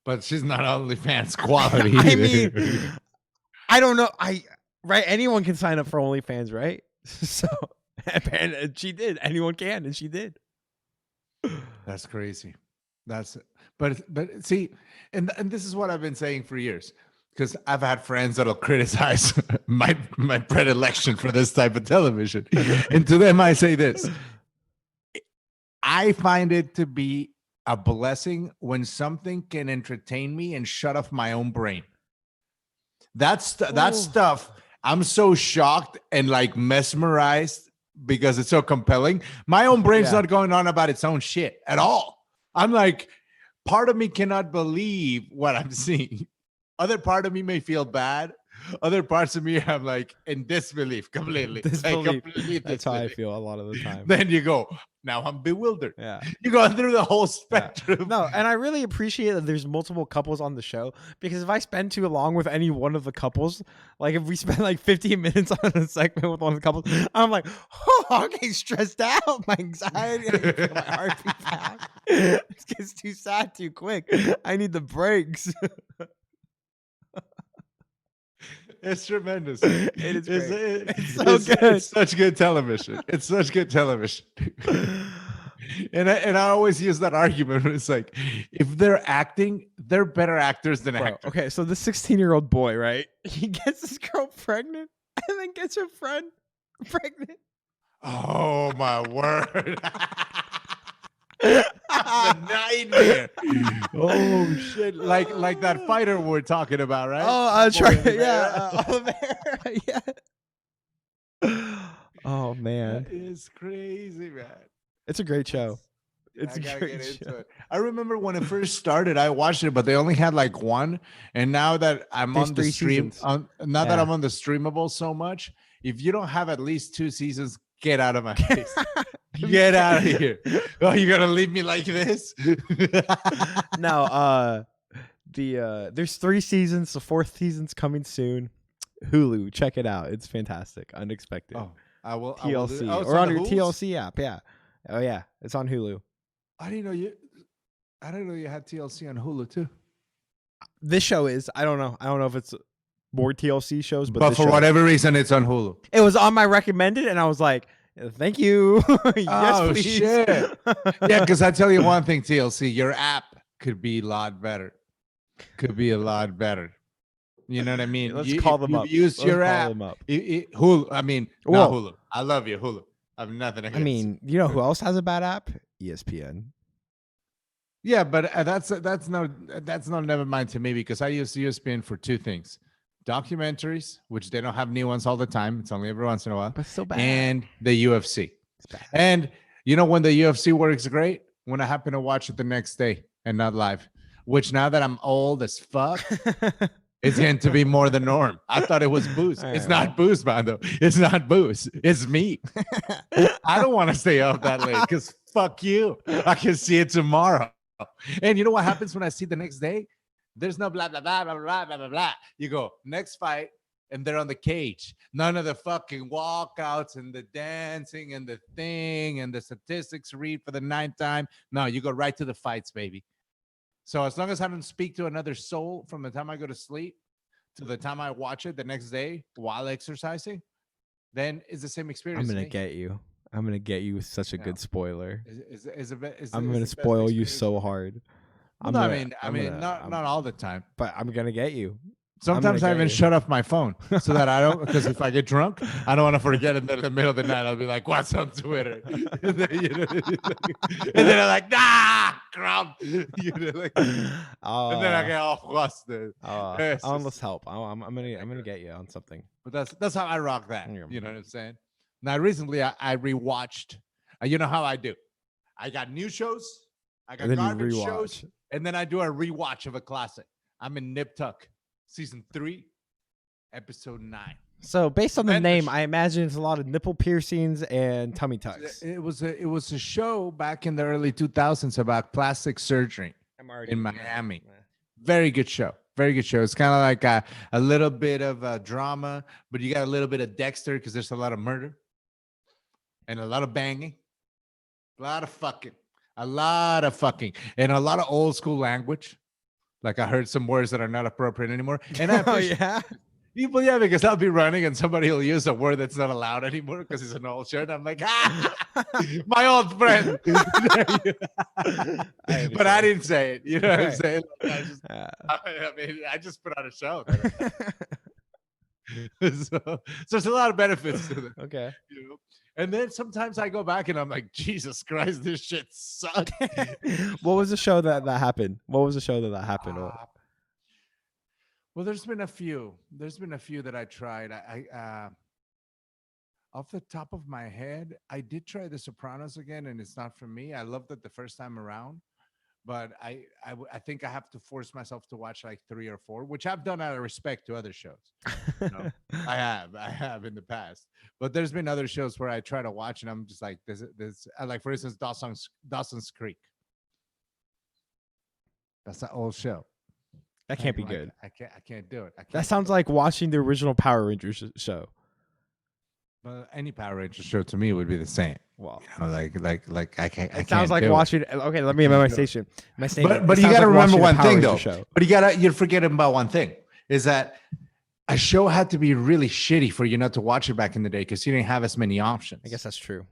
But she's not OnlyFans quality. I either. mean, I don't know. Right? Anyone can sign up for OnlyFans, right? So, and she did. Anyone can, and she did. That's crazy. But see, and this is what I've been saying for years, because I've had friends that'll criticize my predilection for this type of television, and to them I say this: I find it to be a blessing when something can entertain me and shut off my own brain. That Ooh. stuff, I'm so shocked and like mesmerized because it's so compelling. My own brain's Yeah. not going on about its own shit at all. I'm like, part of me cannot believe what I'm seeing. Other part of me may feel bad. Other parts of me, I'm like in disbelief completely. Disbelief. Completely That's how I disbelief. feel a lot of the time. Then you go, now I'm bewildered. Yeah. You go through the whole spectrum. No, and I really appreciate that there's multiple couples on the show, because if I spend too long with any one of the couples, like if we spend like 15 minutes on a segment with one of the couples, I'm like, oh, I'm getting stressed out. My anxiety, I feel my heartbeat fast. It gets too sad too quick. I need the breaks. It's tremendous. It is great. It's so good. It's such good television. It's such good television. And I always use that argument. It's like, if they're acting, they're better actors than Bro, actors. okay, so the 16-year-old boy, right? He gets this girl pregnant and then gets her friend pregnant. Oh my word. That's a nightmare. Oh shit. Like that fighter we're talking about, right? Oh, Oliveira. yeah, Oliveira, yeah. Oh man, That is crazy, man. it's a great show. I It's a gotta great get into show. it. I remember when it first started, I watched it, but they only had like one. And now that I'm There's on the 3 stream, seasons. now that Yeah. I'm on the streamable so much, if you don't have at least 2 seasons, get out of my face. Get out of here. Oh, you're gonna leave me like this? No, there's 3 seasons. The 4th season's coming soon. Hulu, check it out. It's fantastic. Unexpected. Oh, I will. TLC Oh, it's or on the your Hulu's? TLC app. Yeah. Oh yeah, it's on Hulu. I didn't know you. I didn't know you had TLC on Hulu too. This show is. I don't know. I don't know if it's more TLC shows, but But this for show- whatever reason, it's on Hulu. it was on my recommended, and I was like, "Thank you." Yes, Oh, please. shit. Yeah, because I tell you one thing, TLC, your app could be a lot better. Could be a lot better. You know what I mean? Let's call if them you've up. used Let's your call app. them up. Hulu. I mean, Well- not Hulu. I love you, Hulu. I have nothing against. I mean, you know who else has a bad app? ESPN. yeah, but that's not never mind to me, because I use ESPN for 2 things: documentaries, which they don't have new ones all the time. It's only every once in a while, But it's so bad. and the UFC. It's bad. And you know when the UFC works great? When I happen to watch it the next day and not live. Which, now that I'm old as fuck, it's getting to be more the norm. I thought it was booze. All It's right, not booze, man, though. It's not booze. It's me. I don't want to stay up that late, because fuck you. I can see it tomorrow. And you know what happens when I see the next day? There's no blah, blah, blah, blah, blah, blah, blah, blah. You go, next fight, and they're on the cage. None of the fucking walkouts and the dancing and the thing and the statistics read for the 9th time. No, you go right to the fights, baby. So as long as I don't speak to another soul from the time I go to sleep to the time I watch it the next day while exercising, then it's the same I'm experience to gonna me. get you. I'm gonna get you with such a You know, good spoiler. is I'm gonna the best spoil you experience. so hard. Well, no, I mean, not all the time. But I'm gonna get you. I'm gonna Sometimes I get even you. shut off my phone so that I don't, because if I get drunk, I don't want to forget. And then in the middle of the night, I'll be like, "What's on Twitter?" And then, and then I'm like, "Nah, crumb." And then I uh, get all flustered. It's I'll just, almost help. I'm gonna get you on something. but that's how I rock that. Yeah. You know what I'm saying? Now, recently, I rewatched. You know how I do. I got new shows, I And got then you garbage shows, rewatch. and then I do a rewatch of a classic. I'm in Nip Tuck, season 3, episode 9. So based on the Tremendous name, I imagine it's a lot of nipple piercings and tummy tucks. It was a show back in the early 2000s about plastic surgery I'm already in Miami. Very good show. Very good show. It's kind of like a little bit of drama, but you got a little bit of Dexter because there's a lot of murder and a lot of banging, a lot of fucking, and a lot of old school language. Like I heard some words that are not appropriate anymore. And I Oh appreciate yeah. people, yeah, because I'll be running and somebody will use a word that's not allowed anymore because it's an old shirt. I'm like, my old friend. But I didn't say it. You know what I'm Right. saying? Like, Yeah. I just put on a show. So there's a lot of benefits to it. Okay. You know? And then sometimes I go back and I'm like, Jesus Christ, this shit sucks. What was the show that happened? What was the show that happened? Well, there's been a few. There's been a few that I tried. Off the top of my head, I did try The Sopranos again, and it's not for me. I loved it the first time around, but I think I have to force myself to watch like 3 or 4, which I've done out of respect to other shows. You know, I have in the past, but there's been other shows where I try to watch, and I'm just like, this. Like for instance, Dawson's Creek. That's an old show. That can't be good. I can't do it. I can't That sounds like watching the original Power Rangers show. But any Power Ranger show to me would be the same. Wow. You know, like I can't. It sounds like watching. Okay, let me amend my station. My statement. But It you sounds got to like remember watching a one Power thing Ranger though. show. But you're forgetting about one thing is that a show had to be really shitty for you not to watch it back in the day because you didn't have as many options. I guess that's true.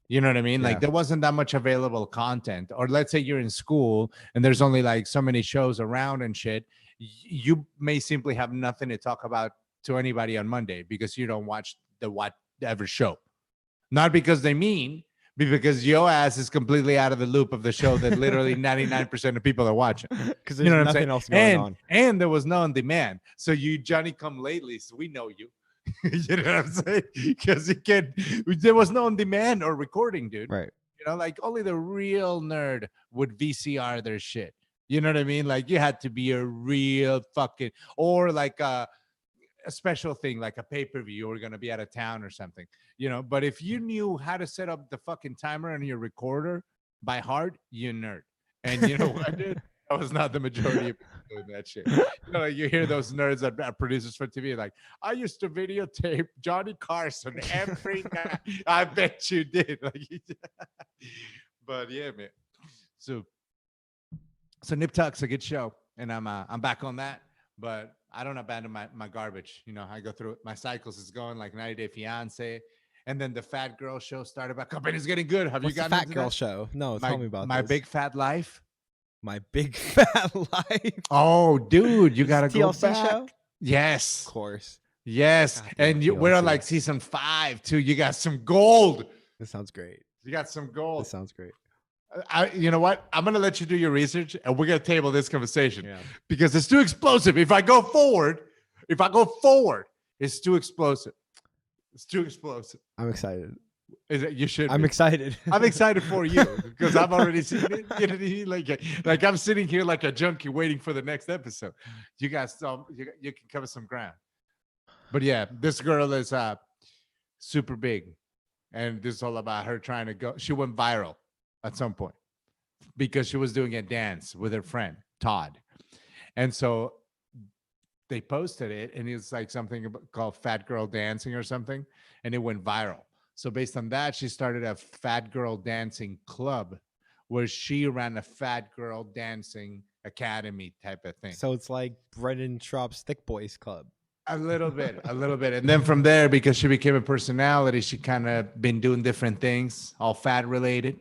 You know what I mean? Yeah. Like there wasn't that much available content. Or let's say you're in school and there's only like so many shows around and shit. You may simply have nothing to talk about to anybody on Monday because you don't watch the whatever show. Not because they mean, but because your ass is completely out of the loop of the show that literally 99% of people are watching. Because there's nothing else going on. And there was no on demand. So you Johnny come lately, so we know you. You know what I'm saying? Because there was no on demand or recording, dude. Right. You know, like only the real nerd would VCR their shit. You know what I mean? Like you had to be a real fucking, or like a special thing, like a pay-per-view, or going to be out of town or something, you know. But if you knew how to set up the fucking timer on your recorder by heart, you nerd. And you know what, dude? That was not the majority of people doing that shit. You know, like you hear those nerds that are producers for TV, like, I used to videotape Johnny Carson every night. I bet you did. Like, but yeah, man. So Nip Tuck's a good show, and I'm back on that. But I don't abandon my garbage. You know, I go through it. My cycles is going like 90 Day Fiance. And then the Fat Girl show started back up and it's getting good. Have What's you the gotten Fat Girl show? No, tell me about my this. Big Fat Life. My Big Fat Life. Oh, dude, you gotta go TLC back. show? Yes. Of course. Yes. Goddamn And we're on TLC. like season 5 too. You got some gold. This sounds great. You got some gold. This sounds great. You know what? I'm gonna let you do your research, and we're gonna table this conversation Yeah. because it's too explosive. If I go forward, it's too explosive. It's too explosive. I'm excited. Is it? You should. I'm be. excited. I'm excited for you because I've already seen it. You know what I mean? Like I'm sitting here like a junkie waiting for the next episode. You guys, you can cover some ground. But yeah, this girl is super big, and this is all about her trying to go. She went viral at some point because she was doing a dance with her friend Todd, and so they posted it, and it's like something called Fat Girl Dancing or something, and it went viral. So based on that, she started a Fat Girl Dancing Club where she ran a Fat Girl Dancing academy type of thing. So it's like Brendan Schaub's Thick Boys Club. A little bit. And then from there, because she became a personality, she kind of been doing different things, all fat related.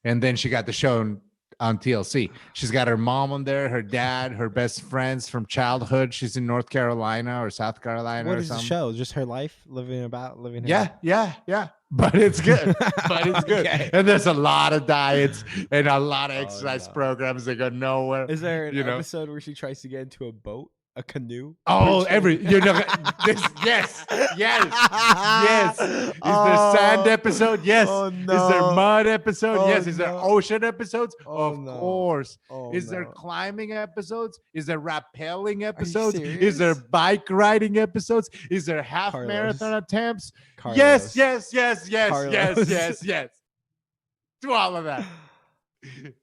And then she got the show on TLC. She's got her mom on there, her dad, her best friends from childhood. She's in North Carolina or South Carolina. What or is something. the show? Just her life, living. Yeah. But it's good. Okay. And there's a lot of diets and a lot of exercise programs that go nowhere. Is there an episode where she tries to get into a boat, a canoe? Oh, yes. Is there sand episode? Yes. Oh, no. Is there mud episode? Oh, yes. Is there no. ocean episodes? Oh, of no. course. Oh, Is there no. climbing episodes? Is there rappelling episodes? serious? Is there bike riding episodes? Is there half Carlos. marathon attempts? Carlos. Yes. Carlos. Do all of that.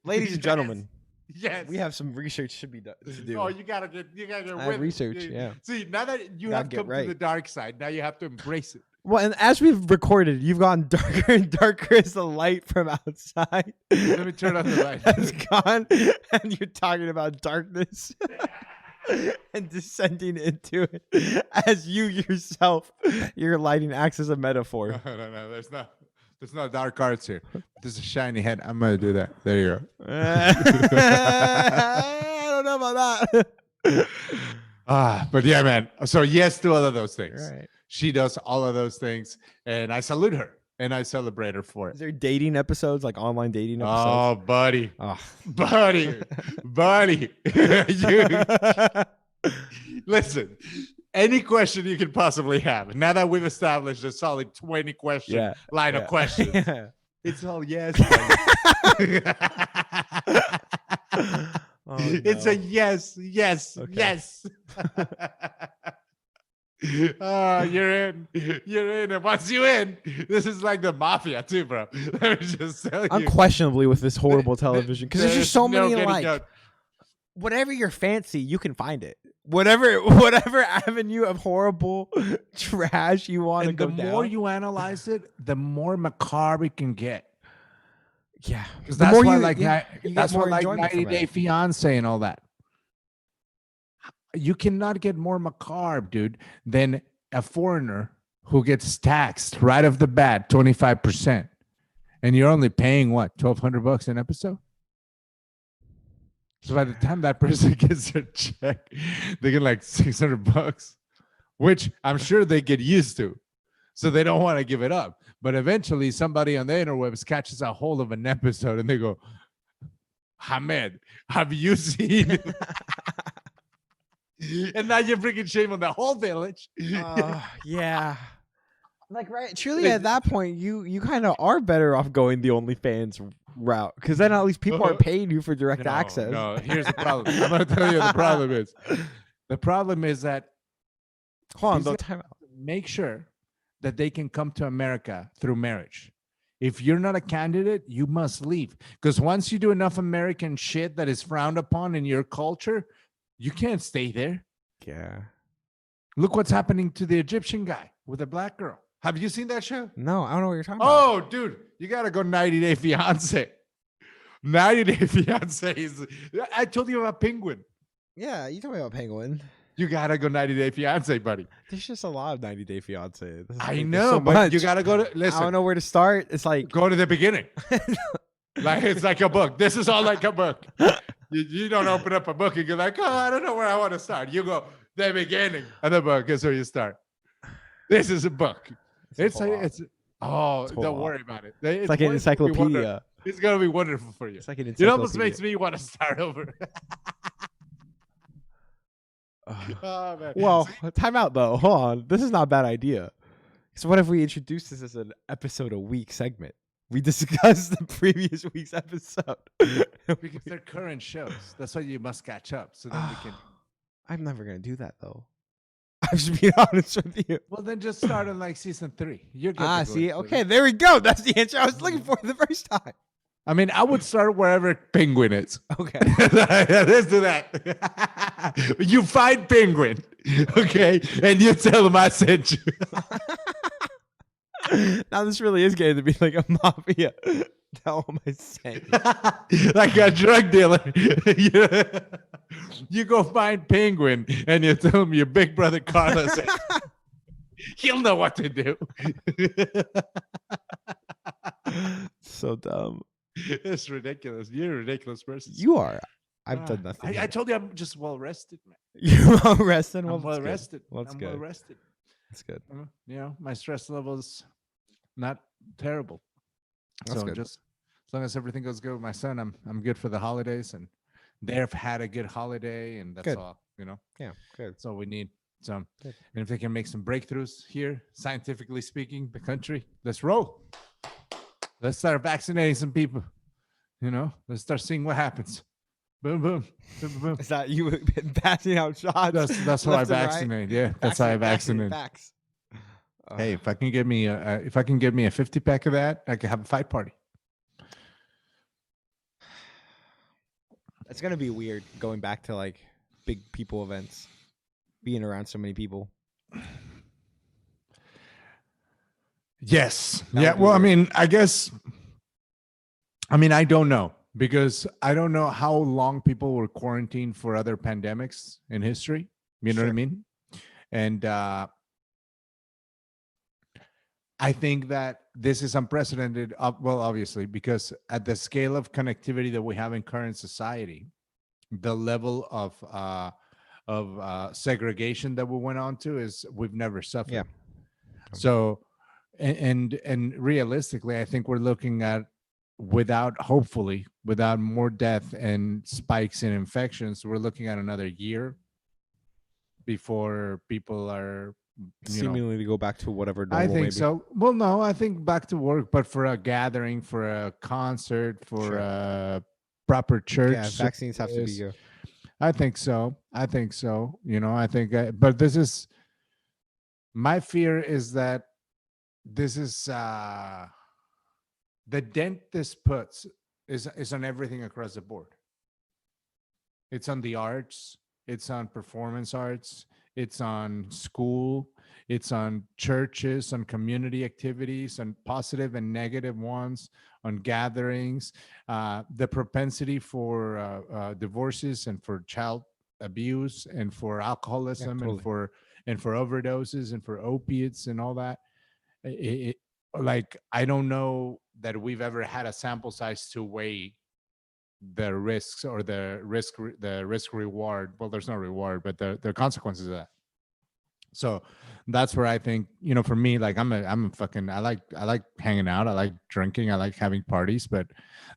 Ladies and gentlemen, Yes. we have some research to do. Oh, you gotta get I have with it. research, yeah. See, now that you Gotta have get come right. to the dark side, now you have to embrace it. Well, and as we've recorded, you've gotten darker and darker as the light from outside Let me turn on the light. has gone, and you're talking about darkness and descending into it as you yourself, your lighting acts as a metaphor. No. There's no dark arts here. There's a shiny head. I'm gonna do that. There you go. I don't know about that. But yeah, man. So yes to all of those things. Right. She does all of those things, and I salute her and I celebrate her for Is it. there dating episodes, like online dating Oh, episodes? buddy. Oh. buddy. Listen, any question you could possibly have. Now that we've established a solid 20 question line of questions, Yeah. it's all yes. Oh, It's no. a yes. Okay. Yes. You're in. And once you're in, this is like the mafia too, bro. Let me just tell you. Unquestionably with this horrible television, because there's just so no many getting like out. whatever you're fancy, you can find it. Whatever avenue of horrible trash you want to And go the down. more you analyze it, the more macabre it can get. Yeah, Because the that's more why, you- like, you- ni- you get that's more why, like, enjoyment 90 from Day it. Fiance and all that. You cannot get more macabre, dude, than a foreigner who gets taxed right off the bat 25%, and you're only paying what, $1,200 an episode. So by the time that person gets their check, they get like $600, which I'm sure they get used to. So they don't want to give it up. But eventually somebody on the interwebs catches a hold of an episode and they go, Hamed, have you seen? And now you're bringing shame on the whole village. Yeah. Like, right, truly at that point, you kind of are better off going the OnlyFans route, because then at least people are paying you for direct access. No, here's the problem. I'm going to tell you the problem is. The problem is that Hold on, these though. guys Time out. make sure that they can come to America through marriage. If you're not a candidate, you must leave. Because once you do enough American shit that is frowned upon in your culture, you can't stay there. Yeah. Look what's happening to the Egyptian guy with a black girl. Have you seen that show? No, I don't know what you're talking about. Oh, dude, you got to go 90 Day Fiance. 90 Day Fiance is, I told you about Penguin. Yeah, you told me about Penguin. You got to go 90 Day Fiance, buddy. There's just a lot of 90 Day Fiance. I There's know, so but much. you got to go to, I listen, don't know where to start. It's like go to the beginning. Like it's like a book. This is all like a book. You don't open up a book and you're like, oh, I don't know where I want to start. You go the beginning of the book is where you start. This is a book. Don't worry about it. It's like an encyclopedia. It's gonna be wonderful for you. It's like an It encyclopedia. almost makes me want to start over. Oh, man. Well, time out though. Hold on. This is not a bad idea. So what if we introduce this as an episode a week segment? We discuss the previous week's episode. Because they're current shows. That's why you must catch up. So then we can. I'm never gonna do that though. I'm just being honest with you. Well, then just start on like season 3. You're good. to go See, into okay, it. there we go. That's the answer I was looking for the first time. I mean, I would start wherever Penguin is. Okay. Let's do that. You find Penguin, okay, and you tell him I sent you. Now this really is getting to be like a mafia hell am I saying? Like a drug dealer. You go find Penguin and you tell him your big brother Carlos. He'll know what to do. So dumb. It's ridiculous. You're a ridiculous person. You are. I've done nothing. I here. told you I'm just well rested, man. You're well rested. Well, I'm well that's good. rested. Well, that's I'm good. well rested. That's good. You know, my stress level's not terrible. That's So good. just as long as everything goes good with my son, I'm good for the holidays, and they've had a good holiday, and that's Good. all. You know, Yeah, good. that's all we need. So, Good. and if they can make some breakthroughs here, scientifically speaking, the country, let's roll. Let's start vaccinating some people. You know, let's start seeing what happens. Boom, boom, boom, boom, boom. Is that you been passing out shots? That's how I left and right? vaccinate. Yeah, that's how I vaccinate. Facts. Hey, if I can get me a 50-pack of that, I can have a fight party. It's gonna be weird going back to like big people events, being around so many people. Yes. That Yeah. would be Well, I weird. mean, I don't know because I don't know how long people were quarantined for other pandemics in history. You know what I Sure. mean? And I think that this is unprecedented. Well, obviously, because at the scale of connectivity that we have in current society, the level of segregation that we went on to is we've never suffered. Yeah. So, and realistically, I think we're looking at hopefully without more death and spikes in infections, we're looking at another year before people are Seemingly to go back to whatever normal. I think maybe. so. Well, no, I think back to work, but for a gathering, for a concert, for Sure. a proper church. Yeah, vaccines have to be. service. I think so. I think so. You know, I think, but this is my fear is that this is the dent this puts is on everything across the board. It's on the arts, it's on performance arts, it's on school, it's on churches, on community activities, on positive and negative ones, on gatherings, the propensity for divorces and for child abuse and for alcoholism totally. and for overdoses and for opiates and all that. Like I don't know that we've ever had a sample size to weigh the risks or the risk reward. Well, there's no reward, but the consequences of that. So that's where I think, you know, for me, like I'm a fucking I like hanging out, I like drinking, I like having parties, but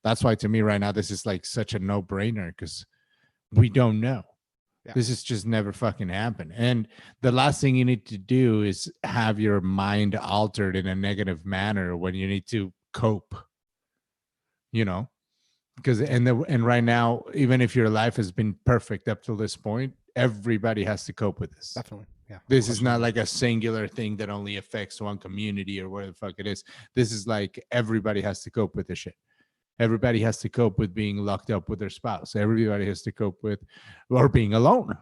that's why to me right now this is like such a no-brainer because we don't know. Yeah. This is just never fucking happened. And the last thing you need to do is have your mind altered in a negative manner when you need to cope. You know, because and right now, even if your life has been perfect up till this point, everybody has to cope with this. Definitely. Yeah. This is not like a singular thing that only affects one community or where the fuck it is. This is like everybody has to cope with this shit. Everybody has to cope with being locked up with their spouse. Everybody has to cope with or being alone.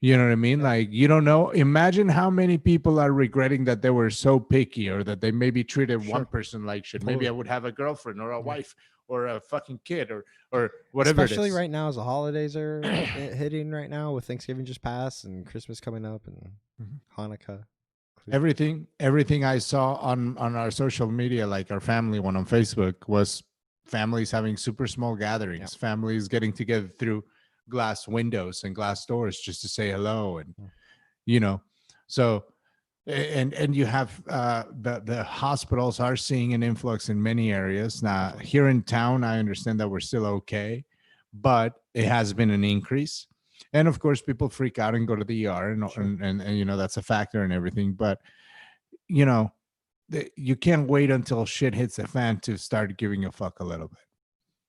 You know what I mean? Yeah. Like, you don't know. Imagine how many people are regretting that they were so picky or that they maybe treated Sure. one person like shit. Totally. Maybe I would have a girlfriend or a Yeah. wife or a fucking kid or whatever Especially it is. right now as the holidays are hitting right now with Thanksgiving just passed and Christmas coming up and Hanukkah. Everything I saw on our social media, like our family one on Facebook, was families having super small gatherings, families getting together through glass windows and glass doors just to say hello. And, you know, so, and you have the hospitals are seeing an influx in many areas. Now here in town, I understand that we're still okay, but it has been an increase. And of course, people freak out and go to the ER and you know, that's a factor and everything. But, you know, you can't wait until shit hits the fan to start giving a fuck a little bit.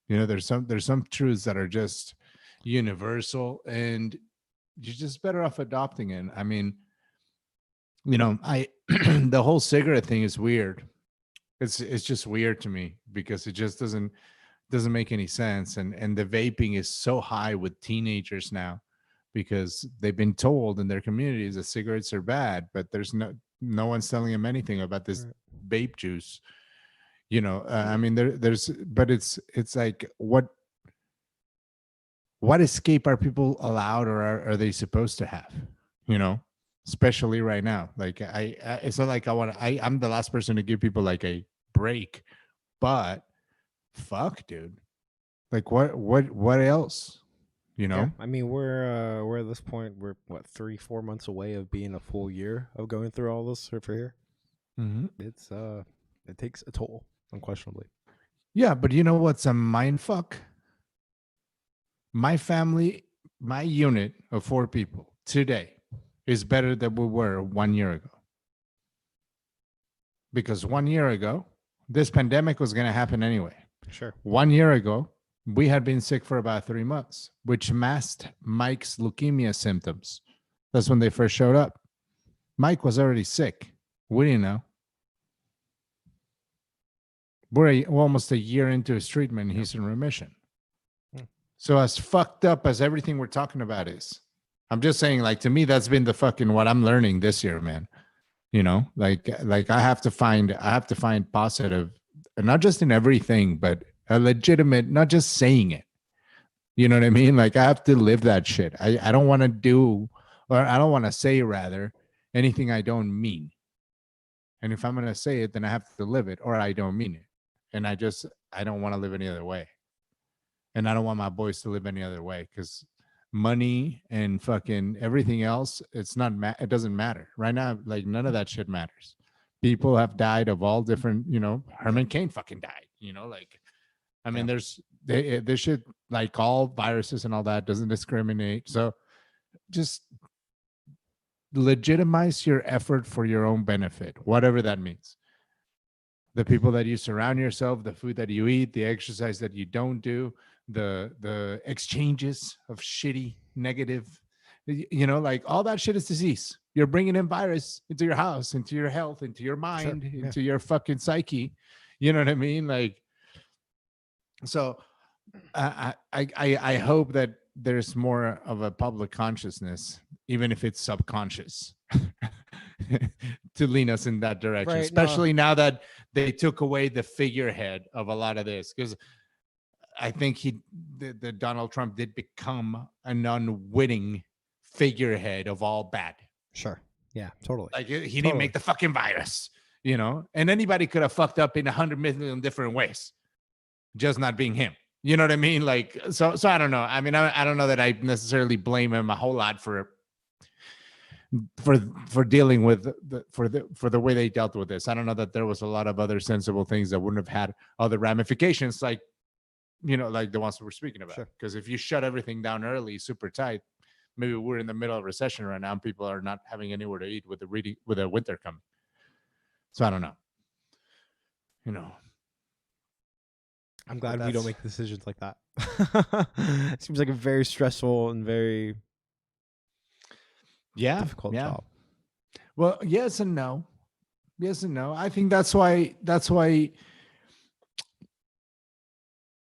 You know, there's some truths that are just universal and you're just better off adopting it. I mean, you know, the whole cigarette thing is weird. It's just weird to me because it just doesn't make any sense. And the vaping is so high with teenagers now because they've been told in their communities that cigarettes are bad, but there's no one's telling them anything about this vape juice. I mean, but it's like, what escape are people allowed, or are they supposed to have? You know, especially right now. Like, it's not like I'm the last person to give people like a break, but fuck, dude. Like, what else? You Yeah, know? I mean we're at this point, we're what 3-4 months away of being a full year of going through all this for here. Hmm. It's it takes a toll, unquestionably. Yeah, but you know what's a mind fuck? My family, my unit of 4 people today is better than we were 1 year ago. Because 1 year ago, this pandemic was going to happen anyway. Sure. 1 year ago, we had been sick for about 3 months, which masked Mike's leukemia symptoms. That's when they first showed up. Mike was already sick. We didn't know. We're almost a year into his treatment. And he's in remission. So as fucked up as everything we're talking about is, I'm just saying, like, to me, that's been the fucking what I'm learning this year, man. Like I have to find positive, and not just in everything, but a legitimate, not just saying it. You know what I mean? Like, I have to live that shit. I don't want to do, or I don't want to say rather, anything I don't mean. And if I'm going to say it, then I have to live it, or I don't mean it. And I don't want to live any other way. And I don't want my boys to live any other way, because money and fucking everything else, it doesn't matter right now. Like, none of that shit matters. People have died of all different, Herman Cain fucking died, like, I mean, this shit, like, all viruses and all that doesn't discriminate. So just legitimize your effort for your own benefit, whatever that means. The people that you surround yourself, the food that you eat, the exercise that you don't do, the exchanges of shitty, negative, like, all that shit is disease. You're bringing in virus into your house, into your health, into your mind, into your fucking psyche. You know what I mean? Like, so I hope that there's more of a public consciousness, even if it's subconscious, to lean us in that direction, Right, especially now that they took away the figurehead of a lot of this. Because I think the Donald Trump did become an unwitting figurehead of all bad. Sure. Yeah, totally. Like, he didn't make the fucking virus, and anybody could have fucked up in 100 million different ways, just not being him. You know what I mean? Like, so I don't know. I mean, I don't know that I necessarily blame him a whole lot for dealing with for the way they dealt with this. I don't know that there was a lot of other sensible things that wouldn't have had other ramifications, like, like the ones that we're speaking about. Because if you shut everything down early, super tight, maybe we're in the middle of a recession right now and people are not having anywhere to eat with the winter coming. So I don't know. I'm glad we don't make decisions like that. It seems like a very stressful and very difficult job. Well, yes and no. I think that's why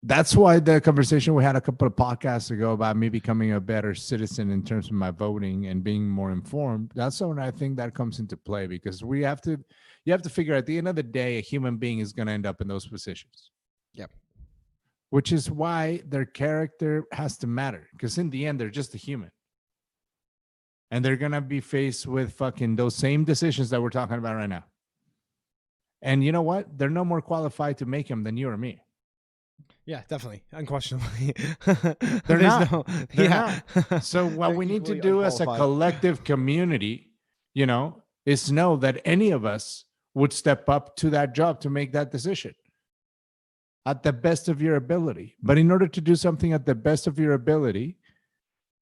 the conversation we had a couple of podcasts ago about me becoming a better citizen in terms of my voting and being more informed, that's when I think that comes into play, because you have to figure, at the end of the day, a human being is going to end up in those positions. Yep. Which is why their character has to matter, because in the end, they're just a human. And they're going to be faced with fucking those same decisions that we're talking about right now. And you know what? They're no more qualified to make them than you or me. Yeah, definitely. Unquestionably. They're not. They're not. So what we need to do as a collective community, is know that any of us would step up to that job to make that decision at the best of your ability. But in order to do something at the best of your ability,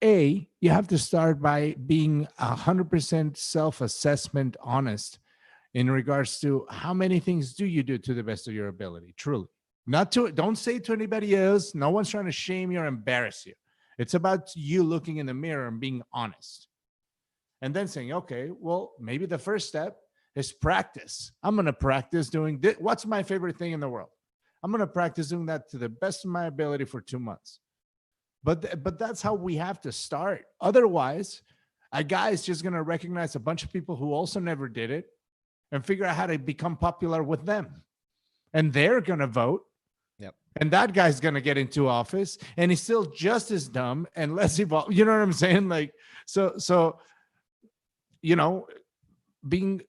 you have to start by being 100% self-assessment honest in regards to how many things do you do to the best of your ability, truly. Don't say it to anybody else. No one's trying to shame you or embarrass you. It's about you looking in the mirror and being honest. And then saying, okay, well, maybe the first step is practice. I'm going to practice doing this. What's my favorite thing in the world? I'm going to practice doing that to the best of my ability for 2 months. But that's how we have to start. Otherwise, a guy is just going to recognize a bunch of people who also never did it and figure out how to become popular with them. and they're going to vote. Yep. And that guy's going to get into office, and he's still just as dumb and less evolved. You know what I'm saying? Like, so, you know, being,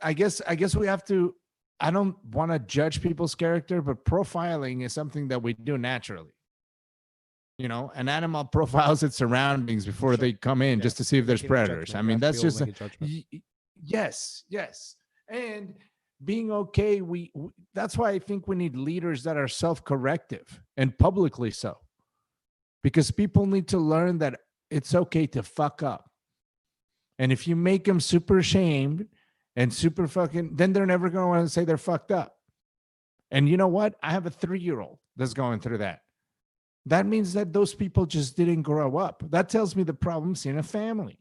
I guess we have to, I don't want to judge people's character, but profiling is something that we do naturally. You know, an animal profiles its surroundings before Sure. they come in, Yeah. just to see if there's Making a predators. judgment. I You mean, have to that's be able just to make a judgment. yes. And being okay, that's why I think we need leaders that are self-corrective and publicly so, because people need to learn that it's okay to fuck up. And if you make them super ashamed and super fucking, then they're never going to want to say they're fucked up. And you know what? I have a 3-year-old that's going through that. That means that those people just didn't grow up. That tells me the problem's in a family.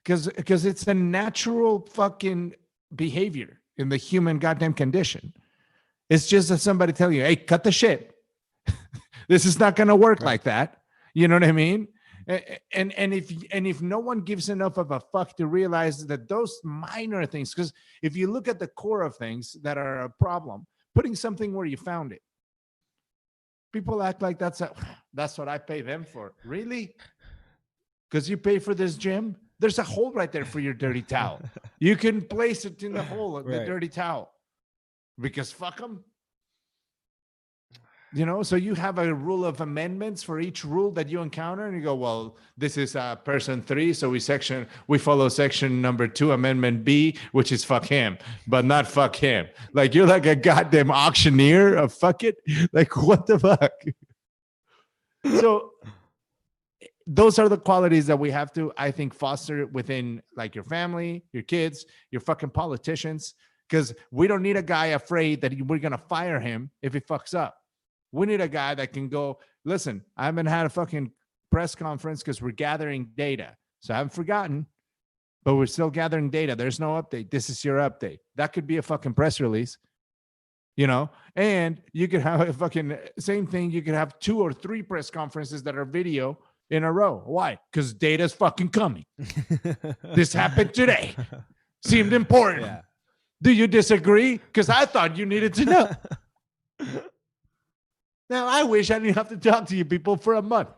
Because it's a natural fucking behavior in the human goddamn condition. It's just that somebody tell you, hey, cut the shit. This is not going to work like that. You know what I mean? And if no one gives enough of a fuck to realize that those minor things, because if you look at the core of things that are a problem, putting something where you found it, people act like that's what I pay them for. Really? Because you pay for this gym? There's a hole right there for your dirty towel. You can place it in the hole of the dirty towel. Because fuck them. You know, so you have a rule of amendments for each rule that you encounter, and you go, well, this is person 3, so we follow section number 2, amendment B, which is fuck him, but not fuck him. Like, you're like a goddamn auctioneer of fuck it. Like, what the fuck? So those are the qualities that we have to, I think, foster within like your family, your kids, your fucking politicians, because we don't need a guy afraid that we're going to fire him if he fucks up. We need a guy that can go, listen, I haven't had a fucking press conference because we're gathering data. So I haven't forgotten, but we're still gathering data. There's no update. This is your update. That could be a fucking press release, you know? And you could have a fucking same thing. You could have 2 or 3 press conferences that are video in a row. Why? Because data's fucking coming. This happened today. Seemed important. Yeah. Do you disagree? Because I thought you needed to know. Now, I wish I didn't have to talk to you people for a month.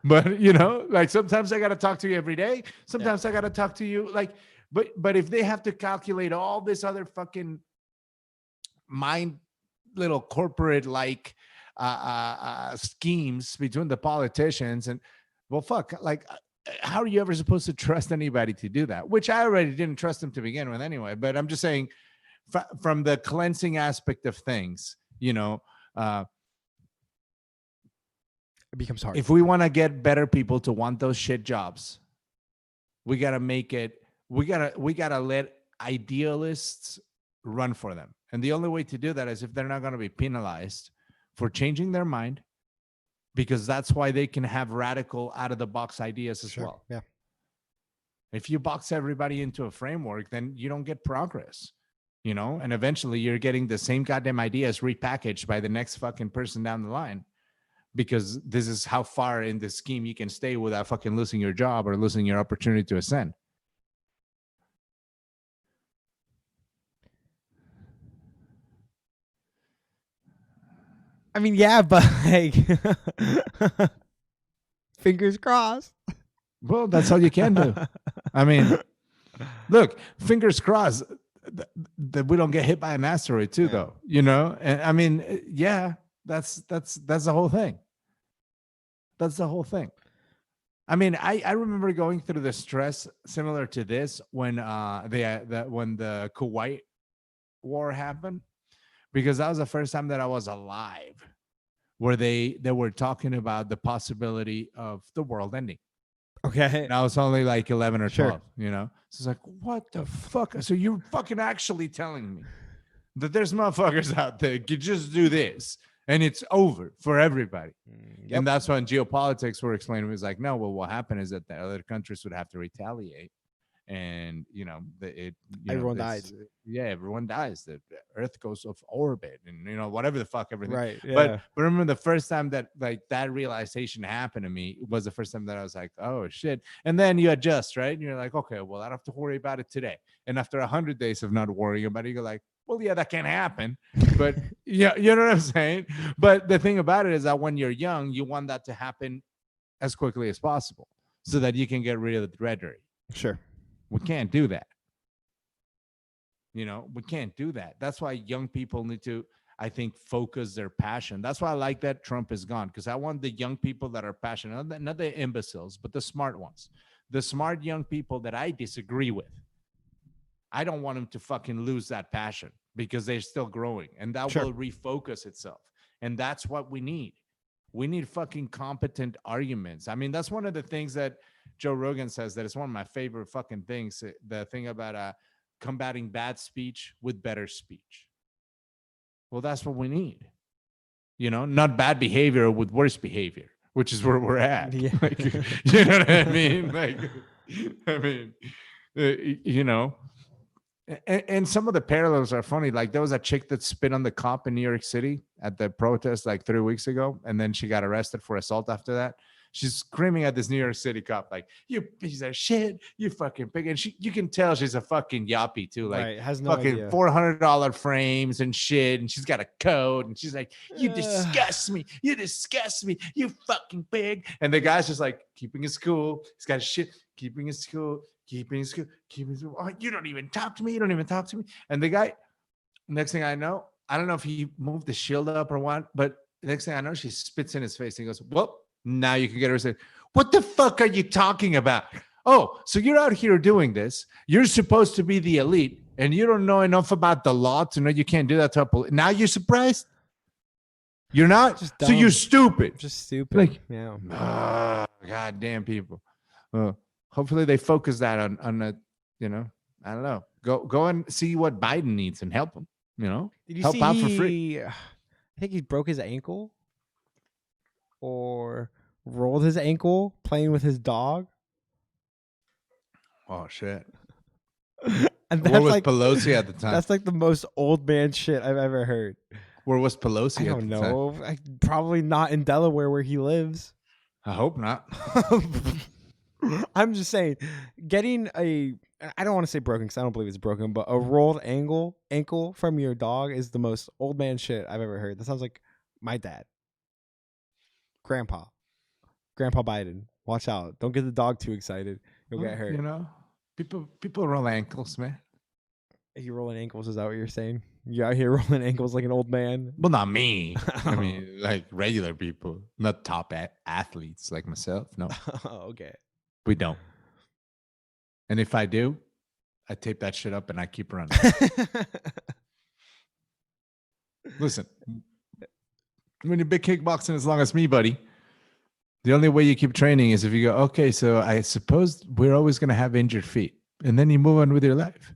But, you know, like sometimes I got to talk to you every day. Sometimes I got to talk to you like, but if they have to calculate all this other fucking mind little corporate like schemes between the politicians and, well, fuck, like, how are you ever supposed to trust anybody to do that? Which I already didn't trust them to begin with anyway. But I'm just saying from the cleansing aspect of things, you know, it becomes hard. if we want to get better people to want those shit jobs, we got to make it, we got to let idealists run for them. And the only way to do that is if they're not going to be penalized for changing their mind, because that's why they can have radical out of the box ideas as well. Yeah. If you box everybody into a framework, then you don't get progress, you know, and eventually you're getting the same goddamn ideas repackaged by the next fucking person down the line. Because this is how far in the scheme you can stay without fucking losing your job or losing your opportunity to ascend. I mean, yeah, but like, fingers crossed. Well, that's all you can do. I mean, look, fingers crossed that we don't get hit by an asteroid too, though. You know, and I mean, yeah, that's the whole thing. That's the whole thing. I mean, I remember going through the stress similar to this when when the Kuwait war happened, because that was the first time that I was alive where they were talking about the possibility of the world ending. Okay. And I was only like 11 or 12, Sure. you know? So it's like, what the fuck? So you're fucking actually telling me that there's motherfuckers out there could just do this and it's over for everybody. Yep. And that's when geopolitics were explaining. It was like, no, well, what happened is that the other countries would have to retaliate. And, you know, Everyone dies. Yeah, everyone dies. The Earth goes off orbit and, you know, whatever the fuck, everything. Right. Yeah. But remember the first time that like that realization happened to me was the first time that I was like, oh, shit. And then you adjust, right? And you're like, okay, well, I don't have to worry about it today. And after 100 days of not worrying about it, you're like, Well, yeah, that can happen. But yeah, you know what I'm saying? But the thing about it is that when you're young, you want that to happen as quickly as possible so that you can get rid of the dreadery. Sure. We can't do that. We can't do that. That's why young people need to, I think, focus their passion. That's why I like that Trump is gone, because I want the young people that are passionate, not the imbeciles, but the smart ones, the smart young people that I disagree with. I don't want them to fucking lose that passion because they're still growing, and that Sure. will refocus itself. And that's what we need. We need fucking competent arguments. I mean, that's one of the things that Joe Rogan says that is one of my favorite fucking things. The thing about combating bad speech with better speech. Well, that's what we need. Not bad behavior with worse behavior, which is where we're at. Yeah. Like, you know what I mean? Like, I mean, you know, and some of the parallels are funny. Like there was a chick that spit on the cop in New York City at the protest like 3 weeks ago, and then she got arrested for assault after that. She's screaming at this New York City cop like, "You piece of shit, you fucking pig!" And you can tell she's a fucking yuppie too, like Right, has no fucking idea. $400 frames and shit, and she's got a code, and she's like, "You disgust me, you disgust me, you fucking pig!" And the guy's just like keeping his cool. He's got his shit, keeping his cool. Oh, you don't even talk to me. You don't even talk to me. And the guy, next thing I know, I don't know if he moved the shield up or what, but next thing I know, she spits in his face and he goes, "Well, now you can get her." "What the fuck are you talking about? Oh, so you're out here doing this. You're supposed to be the elite and you don't know enough about the law to know you can't do that to a police. Now you're surprised? You're not? Just So you're dumb. stupid." Just stupid. Like, yeah. goddamn people. Hopefully they focus that on a, I don't know. Go and see what Biden needs and help him. Did you help see out for free. I think he broke his ankle or rolled his ankle playing with his dog. Oh shit. And Where that's was like Pelosi at the time? that's like the most old man shit I've ever heard. Where was Pelosi? I don't know. Probably not in Delaware where he lives. I hope not. I'm just saying, getting I don't want to say broken because I don't believe it's broken, but a rolled ankle from your dog is the most old man shit I've ever heard. That sounds like my dad. Grandpa Biden. Watch out. Don't get the dog too excited. You'll get hurt. People roll ankles, man. You rolling ankles, is that what you're saying? You out here rolling ankles like an old man? Well, not me. I mean, like regular people, not top athletes like myself. No. Okay. We don't. And if I do, I tape that shit up and I keep running. Listen, when you're big kickboxing as long as me, buddy, the only way you keep training is if you go, okay, so I suppose we're always going to have injured feet. And then you move on with your life.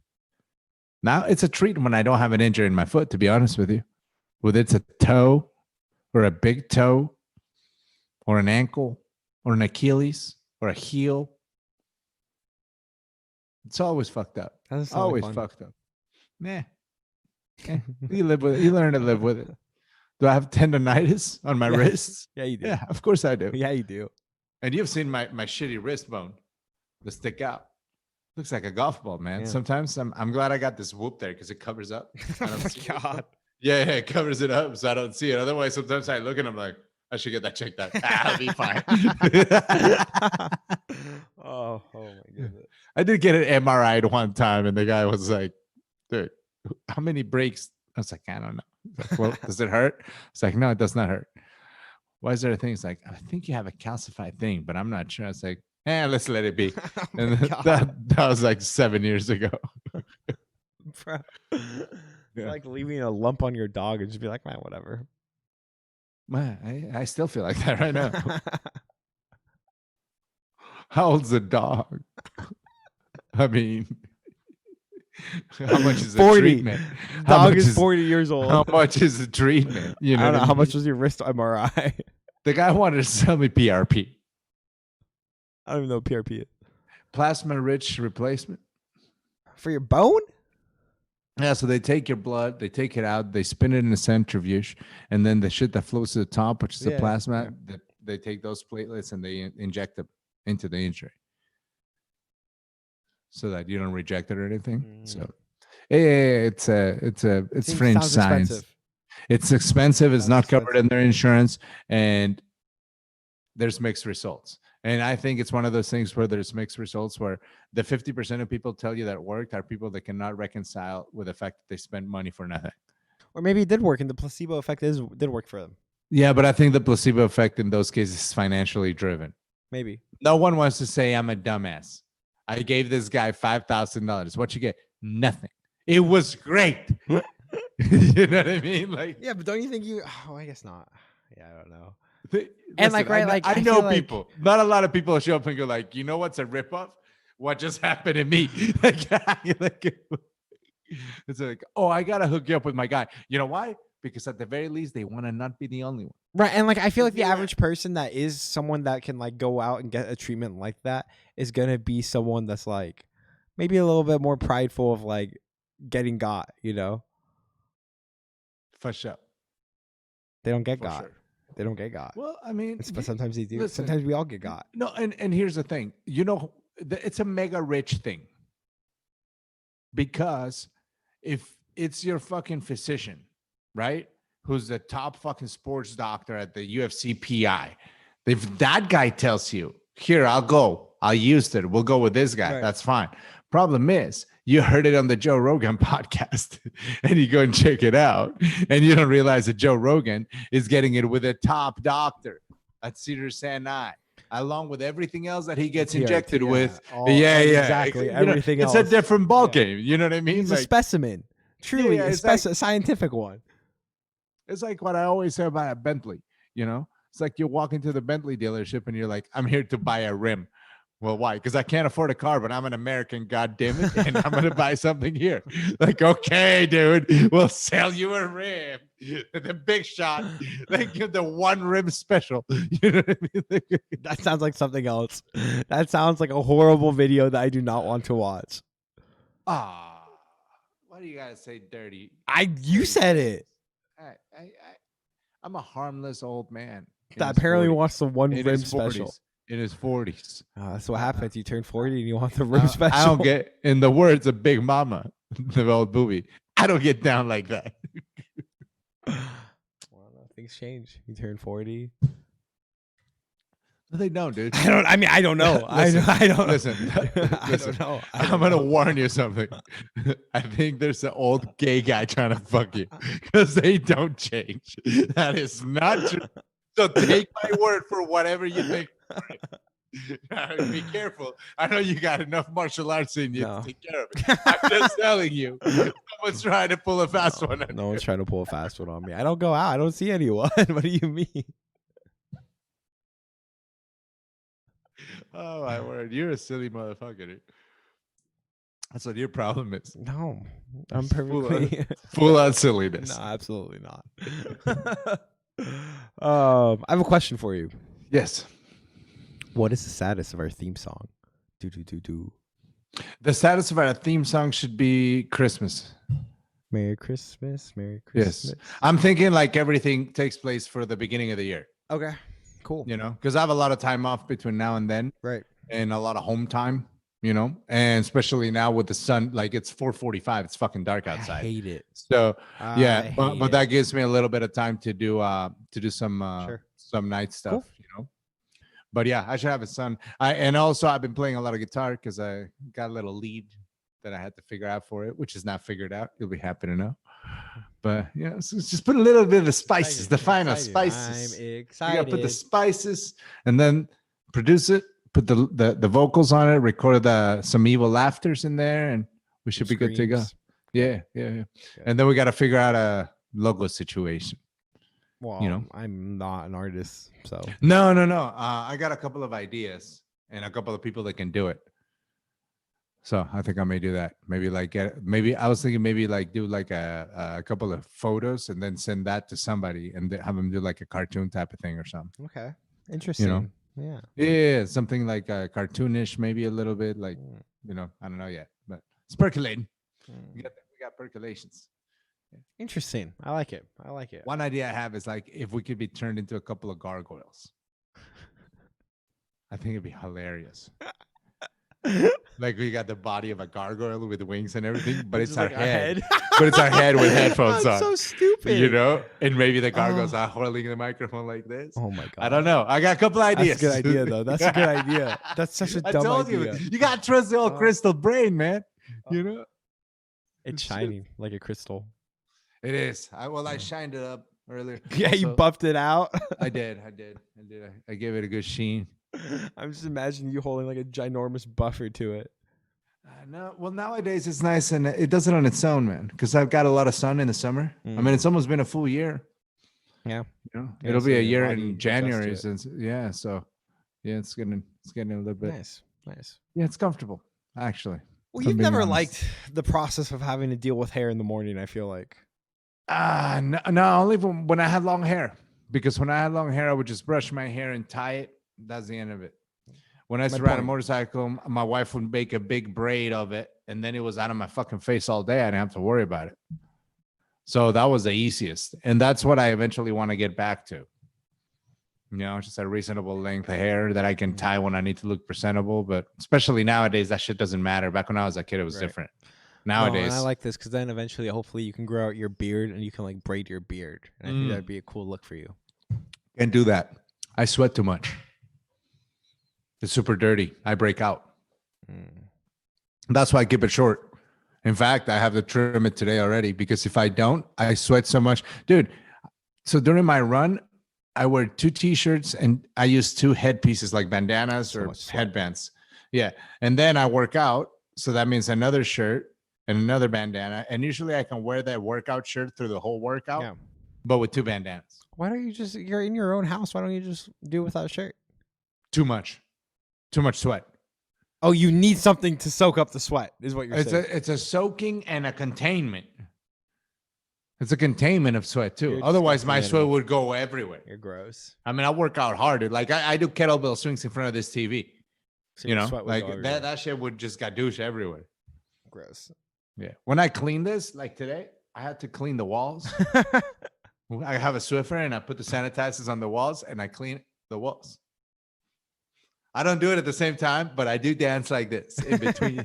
Now it's a treat when I don't have an injury in my foot, to be honest with you. Whether it's a toe or a big toe or an ankle or an Achilles or a heel. It's always fucked up. Always fucked up. Nah. You live with it. You learn to live with it. Do I have tendonitis on my wrists? Yeah, you do. Yeah, of course I do. Yeah, you do. And you've seen my shitty wrist bone that stick out. Looks like a golf ball, man. Yeah. Sometimes I'm glad I got this whoop there because it covers up. I don't see God. it. Yeah, it covers it up so I don't see it. Otherwise, sometimes I look and I'm like, I should get that checked out. I'll be fine. Oh my goodness. I did get an MRI one time, and the guy was like, "Dude, how many breaks?" I was like, "I don't know." Like, well, does it hurt? It's like, "No, it does not hurt." Why is there a thing? It's like, "I think you have a calcified thing, but I'm not sure." It's like, let's let it be. Oh And God. that was like 7 years ago. Bro. Yeah. Like leaving a lump on your dog and just be like, man, whatever. Man, I still feel like that right now. How old's the dog? I mean, how much is the 40. treatment? Dog is 40 years old. How much is the treatment? You know, I don't know. what I How mean? much was your wrist MRI? The guy wanted to sell me PRP, I don't even know what PRP is. plasma-rich replacement. For your bone? Yeah, so they take your blood, they take it out, they spin it in a centrifuge, and then the shit that floats to the top, which is the Yeah, plasma, they take those platelets and they inject them into the injury so that you don't reject it or anything. So It's fringe Sounds science. expensive. It's expensive. It's Sounds not covered expensive. in their insurance, and there's mixed results. And I think it's one of those things where there's mixed results where the 50% of people tell you that it worked are people that cannot reconcile with the fact that they spent money for nothing. Or maybe it did work, and the placebo effect did work for them. Yeah, but I think the placebo effect in those cases is financially driven. Maybe. No one wants to say I'm a dumbass. I gave this guy $5,000. What you get? Nothing. It was great. You know what I mean? Like, Yeah, but don't you think you? Oh, I guess not. Yeah, I don't know. and like, right, like, I I know feel like- people. Not a lot of people show up and go like, you know what's a ripoff? What just happened to me? It's like, oh, I gotta hook you up with my guy. You know why? Because at the very least, they want to not be the only one. Right, and like I feel like the Yeah. average person that is someone that can like go out and get a treatment like that is gonna be someone that's like maybe a little bit more prideful of like getting got, you know? For sure. They don't get For got. sure. They don't get got. Well, I mean, But sometimes they do. listen. Sometimes we all get got. No, and here's the thing. You know, it's a mega rich thing. Because if it's your fucking physician, right? Who's the top fucking sports doctor at the UFC PI. If that guy tells you, here, I'll use it. We'll go with this guy. Right. That's fine. Problem is, you heard it on the Joe Rogan podcast and you go and check it out. And you don't realize that Joe Rogan is getting it with a top doctor at Cedars-Sinai, along with everything else that he gets injected with. Exactly. You know, Everything it's else. a different ball Yeah. game. You know what I mean? He's a Like, specimen. Truly, Yeah, a, it's like- a scientific one. it's like what I always say about a Bentley. You know, it's like you walk into the Bentley dealership and you're like, I'm here to buy a rim. Well, why? Because I can't afford a car, but I'm an American, goddamn it, and I'm gonna buy something here. Like, okay, dude, we'll sell you a rim. The big shot, like the one rim special. You know what I mean? That sounds like something else. That sounds like a horrible video that I do not want to watch. Ah, why do you gotta say dirty? You said it. I'm a harmless old man. in That his apparently 40s. wants the one In rim his 40s. special. In his 40s. That's what happens. You turn 40 and you want the rim special. I don't get, in the words of Big Mama, the old movie, I don't get down like that. Well, no, things change. You turn 40. They don't, dude. I don't know. Listen, I don't. listen, I listen. don't know. I'm gonna warn you something. I think there's an old gay guy trying to fuck you because they don't change. That is not true. So take my word for whatever you think. Be careful. I know you got enough martial arts in you No. to take care of it. I'm just telling you. Someone's trying to pull a fast one. No one's trying to pull a fast one on me. I don't go out. I don't see anyone. What do you mean? Oh my word, you're a silly motherfucker, dude. That's what your problem is. No, I'm Full perfectly. Full on silliness. No, absolutely not. I have a question for you. Yes. What is the status of our theme song? Do do do do. The status of our theme song should be Christmas. Merry Christmas, Merry Yes. Christmas. I'm thinking like everything takes place for the beginning of the year, Okay, cool. you know, because I have a lot of time off between now and then Right. and a lot of home time, you know, and especially now with the sun, like it's 4:45, it's fucking dark I outside. hate it. So I yeah, hate but it. that gives me a little bit of time to do Sure. some night stuff, Cool. you know. But yeah, I should have a son. And also I've been playing a lot of guitar because I got a little lead that I had to figure out for it, which is not figured out. You'll be happy to know. But yeah, so just put a little bit of the spices, the final spices. I'm You excited. gotta put the spices and then produce it, put the vocals on it, record some evil laughters in there, and we should be good to go. Screams. Yeah. Good. And then we got to figure out a logo situation. Well, you know. I'm not an artist, so No. I got a couple of ideas and a couple of people that can do it. So I think I may do that. Maybe maybe I was thinking maybe like do like a couple of photos and then send that to somebody and have them do like a cartoon type of thing or something. okay, interesting. Yeah. Yeah, something like cartoonish, maybe a little bit like, you know, I don't know yet, but it's percolating. We got percolations. Interesting. I like it. One idea I have is like if we could be turned into a couple of gargoyles. I think it'd be hilarious. Like we got the body of a gargoyle with wings and everything, but Which it's is our like head. But it's our head with headphones That's on. so stupid. You know, and maybe the gargoyles Oh. are holding the microphone like this. Oh my god. I don't know. I got a couple That's ideas. a good idea, though. That's a good idea. That's such a I dumb told idea. you gotta trust the old Oh. crystal brain, man. You know, It's Shit. shining like a crystal. It is. I Yeah. shined it up earlier. Yeah, you Also, buffed it out. I did. I gave it a good sheen. I'm just imagining you holding like a ginormous buffer to it. No, well, nowadays it's nice and it does it on its own, man. Because I've got a lot of sun in the summer. I mean, it's almost been a full year. Yeah. You know, Yeah, it'll so be a your year body in adjusts January to it. since. Yeah, so yeah, it's getting a little bit. Nice. Yeah, it's comfortable actually. Well, if I'm you've being never honest. liked the process of having to deal with hair in the morning, I feel like. No, only when I had long hair. Because when I had long hair, I would just brush my hair and tie it. That's the end of it. When I used to ride a point. motorcycle, my wife would make a big braid of it, and then it was out of my fucking face all day. I didn't have to worry about it. So that was the easiest, and that's what I eventually want to get back to. You know, just a reasonable length of hair that I can tie when I need to look presentable. But especially nowadays, that shit doesn't matter. Back when I was a kid, it was Right. different. No, Nowadays, and I like this because then eventually, hopefully, you can grow out your beard and you can like braid your beard. And I think that'd be a cool look for you. can't do that. I sweat too much. It's super dirty. I break out. That's why I keep it short. In fact, I have to trim it today already because if I don't, I sweat so much. Dude, so during my run, I wear 2 t-shirts and I use 2 headpieces like bandanas So or much sweat. headbands. Yeah. And then I work out. So that means another shirt and another bandana. And usually I can wear that workout shirt through the whole workout, Yeah. but with 2 bandanas. Why don't you just, you're in your own house. Why don't you just do it without a shirt? Too much sweat. Oh, you need something to soak up the sweat, is what you're saying. It's a soaking and a containment. It's a containment of sweat too. You're Otherwise, my disgusting sweat animal. would go everywhere. You're gross. I mean, I work out hard. Dude. Like I do kettlebell swings in front of this TV. So You your know, sweat would like go everywhere. that shit would just gadoosh everywhere. Gross. Yeah. When I clean this, like today, I had to clean the walls. I have a Swiffer and I put the sanitizers on the walls and I clean the walls. I don't do it at the same time, but I do dance like this in between.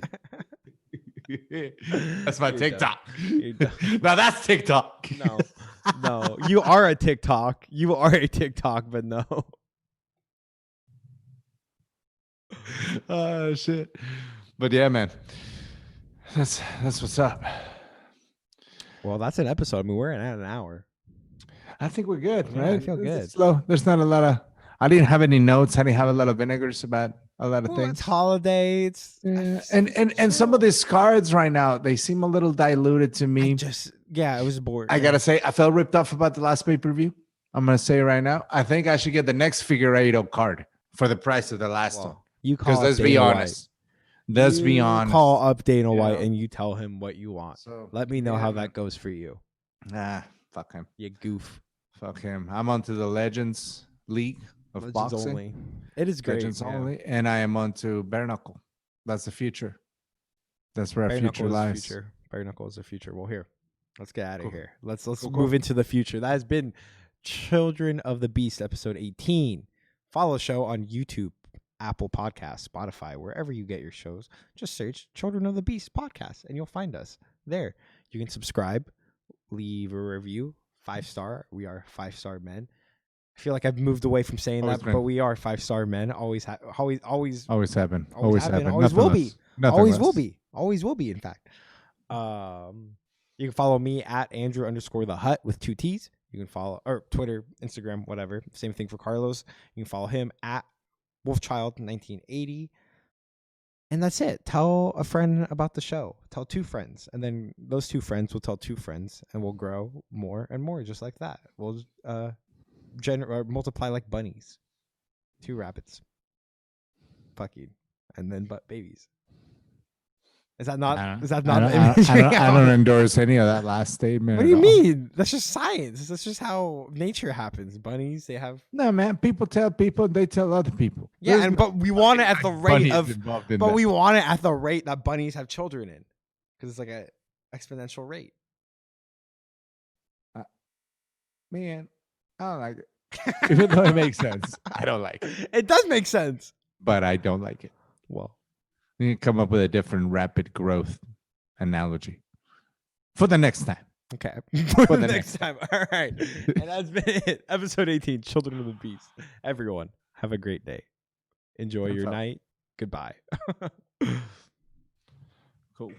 That's my You're TikTok. You're dumb. Now that's TikTok. No. You are a TikTok. You are a TikTok, but no. Oh shit. But yeah, man. That's what's up. Well, that's an episode. I mean, we're at an hour. I think we're good, Yeah, right? I feel This is good. slow. There's not a lot of I didn't have any notes. I didn't have a lot of vinegars about a lot of Well, things. it's holiday. It's Yeah. And some of these cards right now, they seem a little diluted to me. I was bored. I gotta say, I felt ripped off about the last pay-per-view. I'm gonna say it right now. I think I should get the next Figure 8 card for the price of the last one. You Because call let's up be Dana honest. Let's be You honest. Call up Dana You White know? and you tell him what you want. So, Let me know yeah, how man. that goes for you. Nah, fuck him. You goof. Fuck him. I'm onto the Legends League of Legends boxing. only. It is great. Legends yeah. only. And I am onto bare knuckle. That's the future. That's where our Bare future knuckle is the lies. future. Bare knuckle is the future. Well, here, let's get out of Cool. here. Let's Cool, move cool. into the future. That has been Children of the Beast, episode 18. Follow the show on YouTube, Apple Podcasts, Spotify, wherever you get your shows. Just search Children of the Beast podcast, and you'll find us there. You can subscribe, leave a review, 5-star. We are 5-star men. I feel like I've moved away from saying Always that, been. but we are 5-star men. Always Always happen. Always Always have happen. been, always Nothing will less. be. Nothing Always will less. be. Always will be, in fact. You can follow me at Andrew_the Hut with 2 T's. You can follow or Twitter, Instagram, whatever. Same thing for Carlos. You can follow him at Wolfchild1980. And that's it. Tell a friend about the show. Tell 2 friends. And then those 2 friends will tell 2 friends. And we'll grow more and more just like that. We'll multiply like bunnies. 2 rabbits. Fucking. And then butt babies. Is that not? Is that not? I don't endorse any of that last statement. What do you at all. mean? That's just science. That's just how nature happens. Bunnies, they have. No, man. People tell people, they tell other people. Yeah, There's but we want it at the rate bunnies of. involved in But that. we want it at the rate that bunnies have children in, because it's like a exponential rate. Man, I don't like it. Even though it makes sense, I don't like it. It does make sense. But I don't like it. Well, You need to come up with a different rapid growth analogy for the next time. Okay. For the next time. All right. And that's been it. Episode 18, Children of the Beast. Everyone, have a great day. Enjoy Have your fun. night. Goodbye.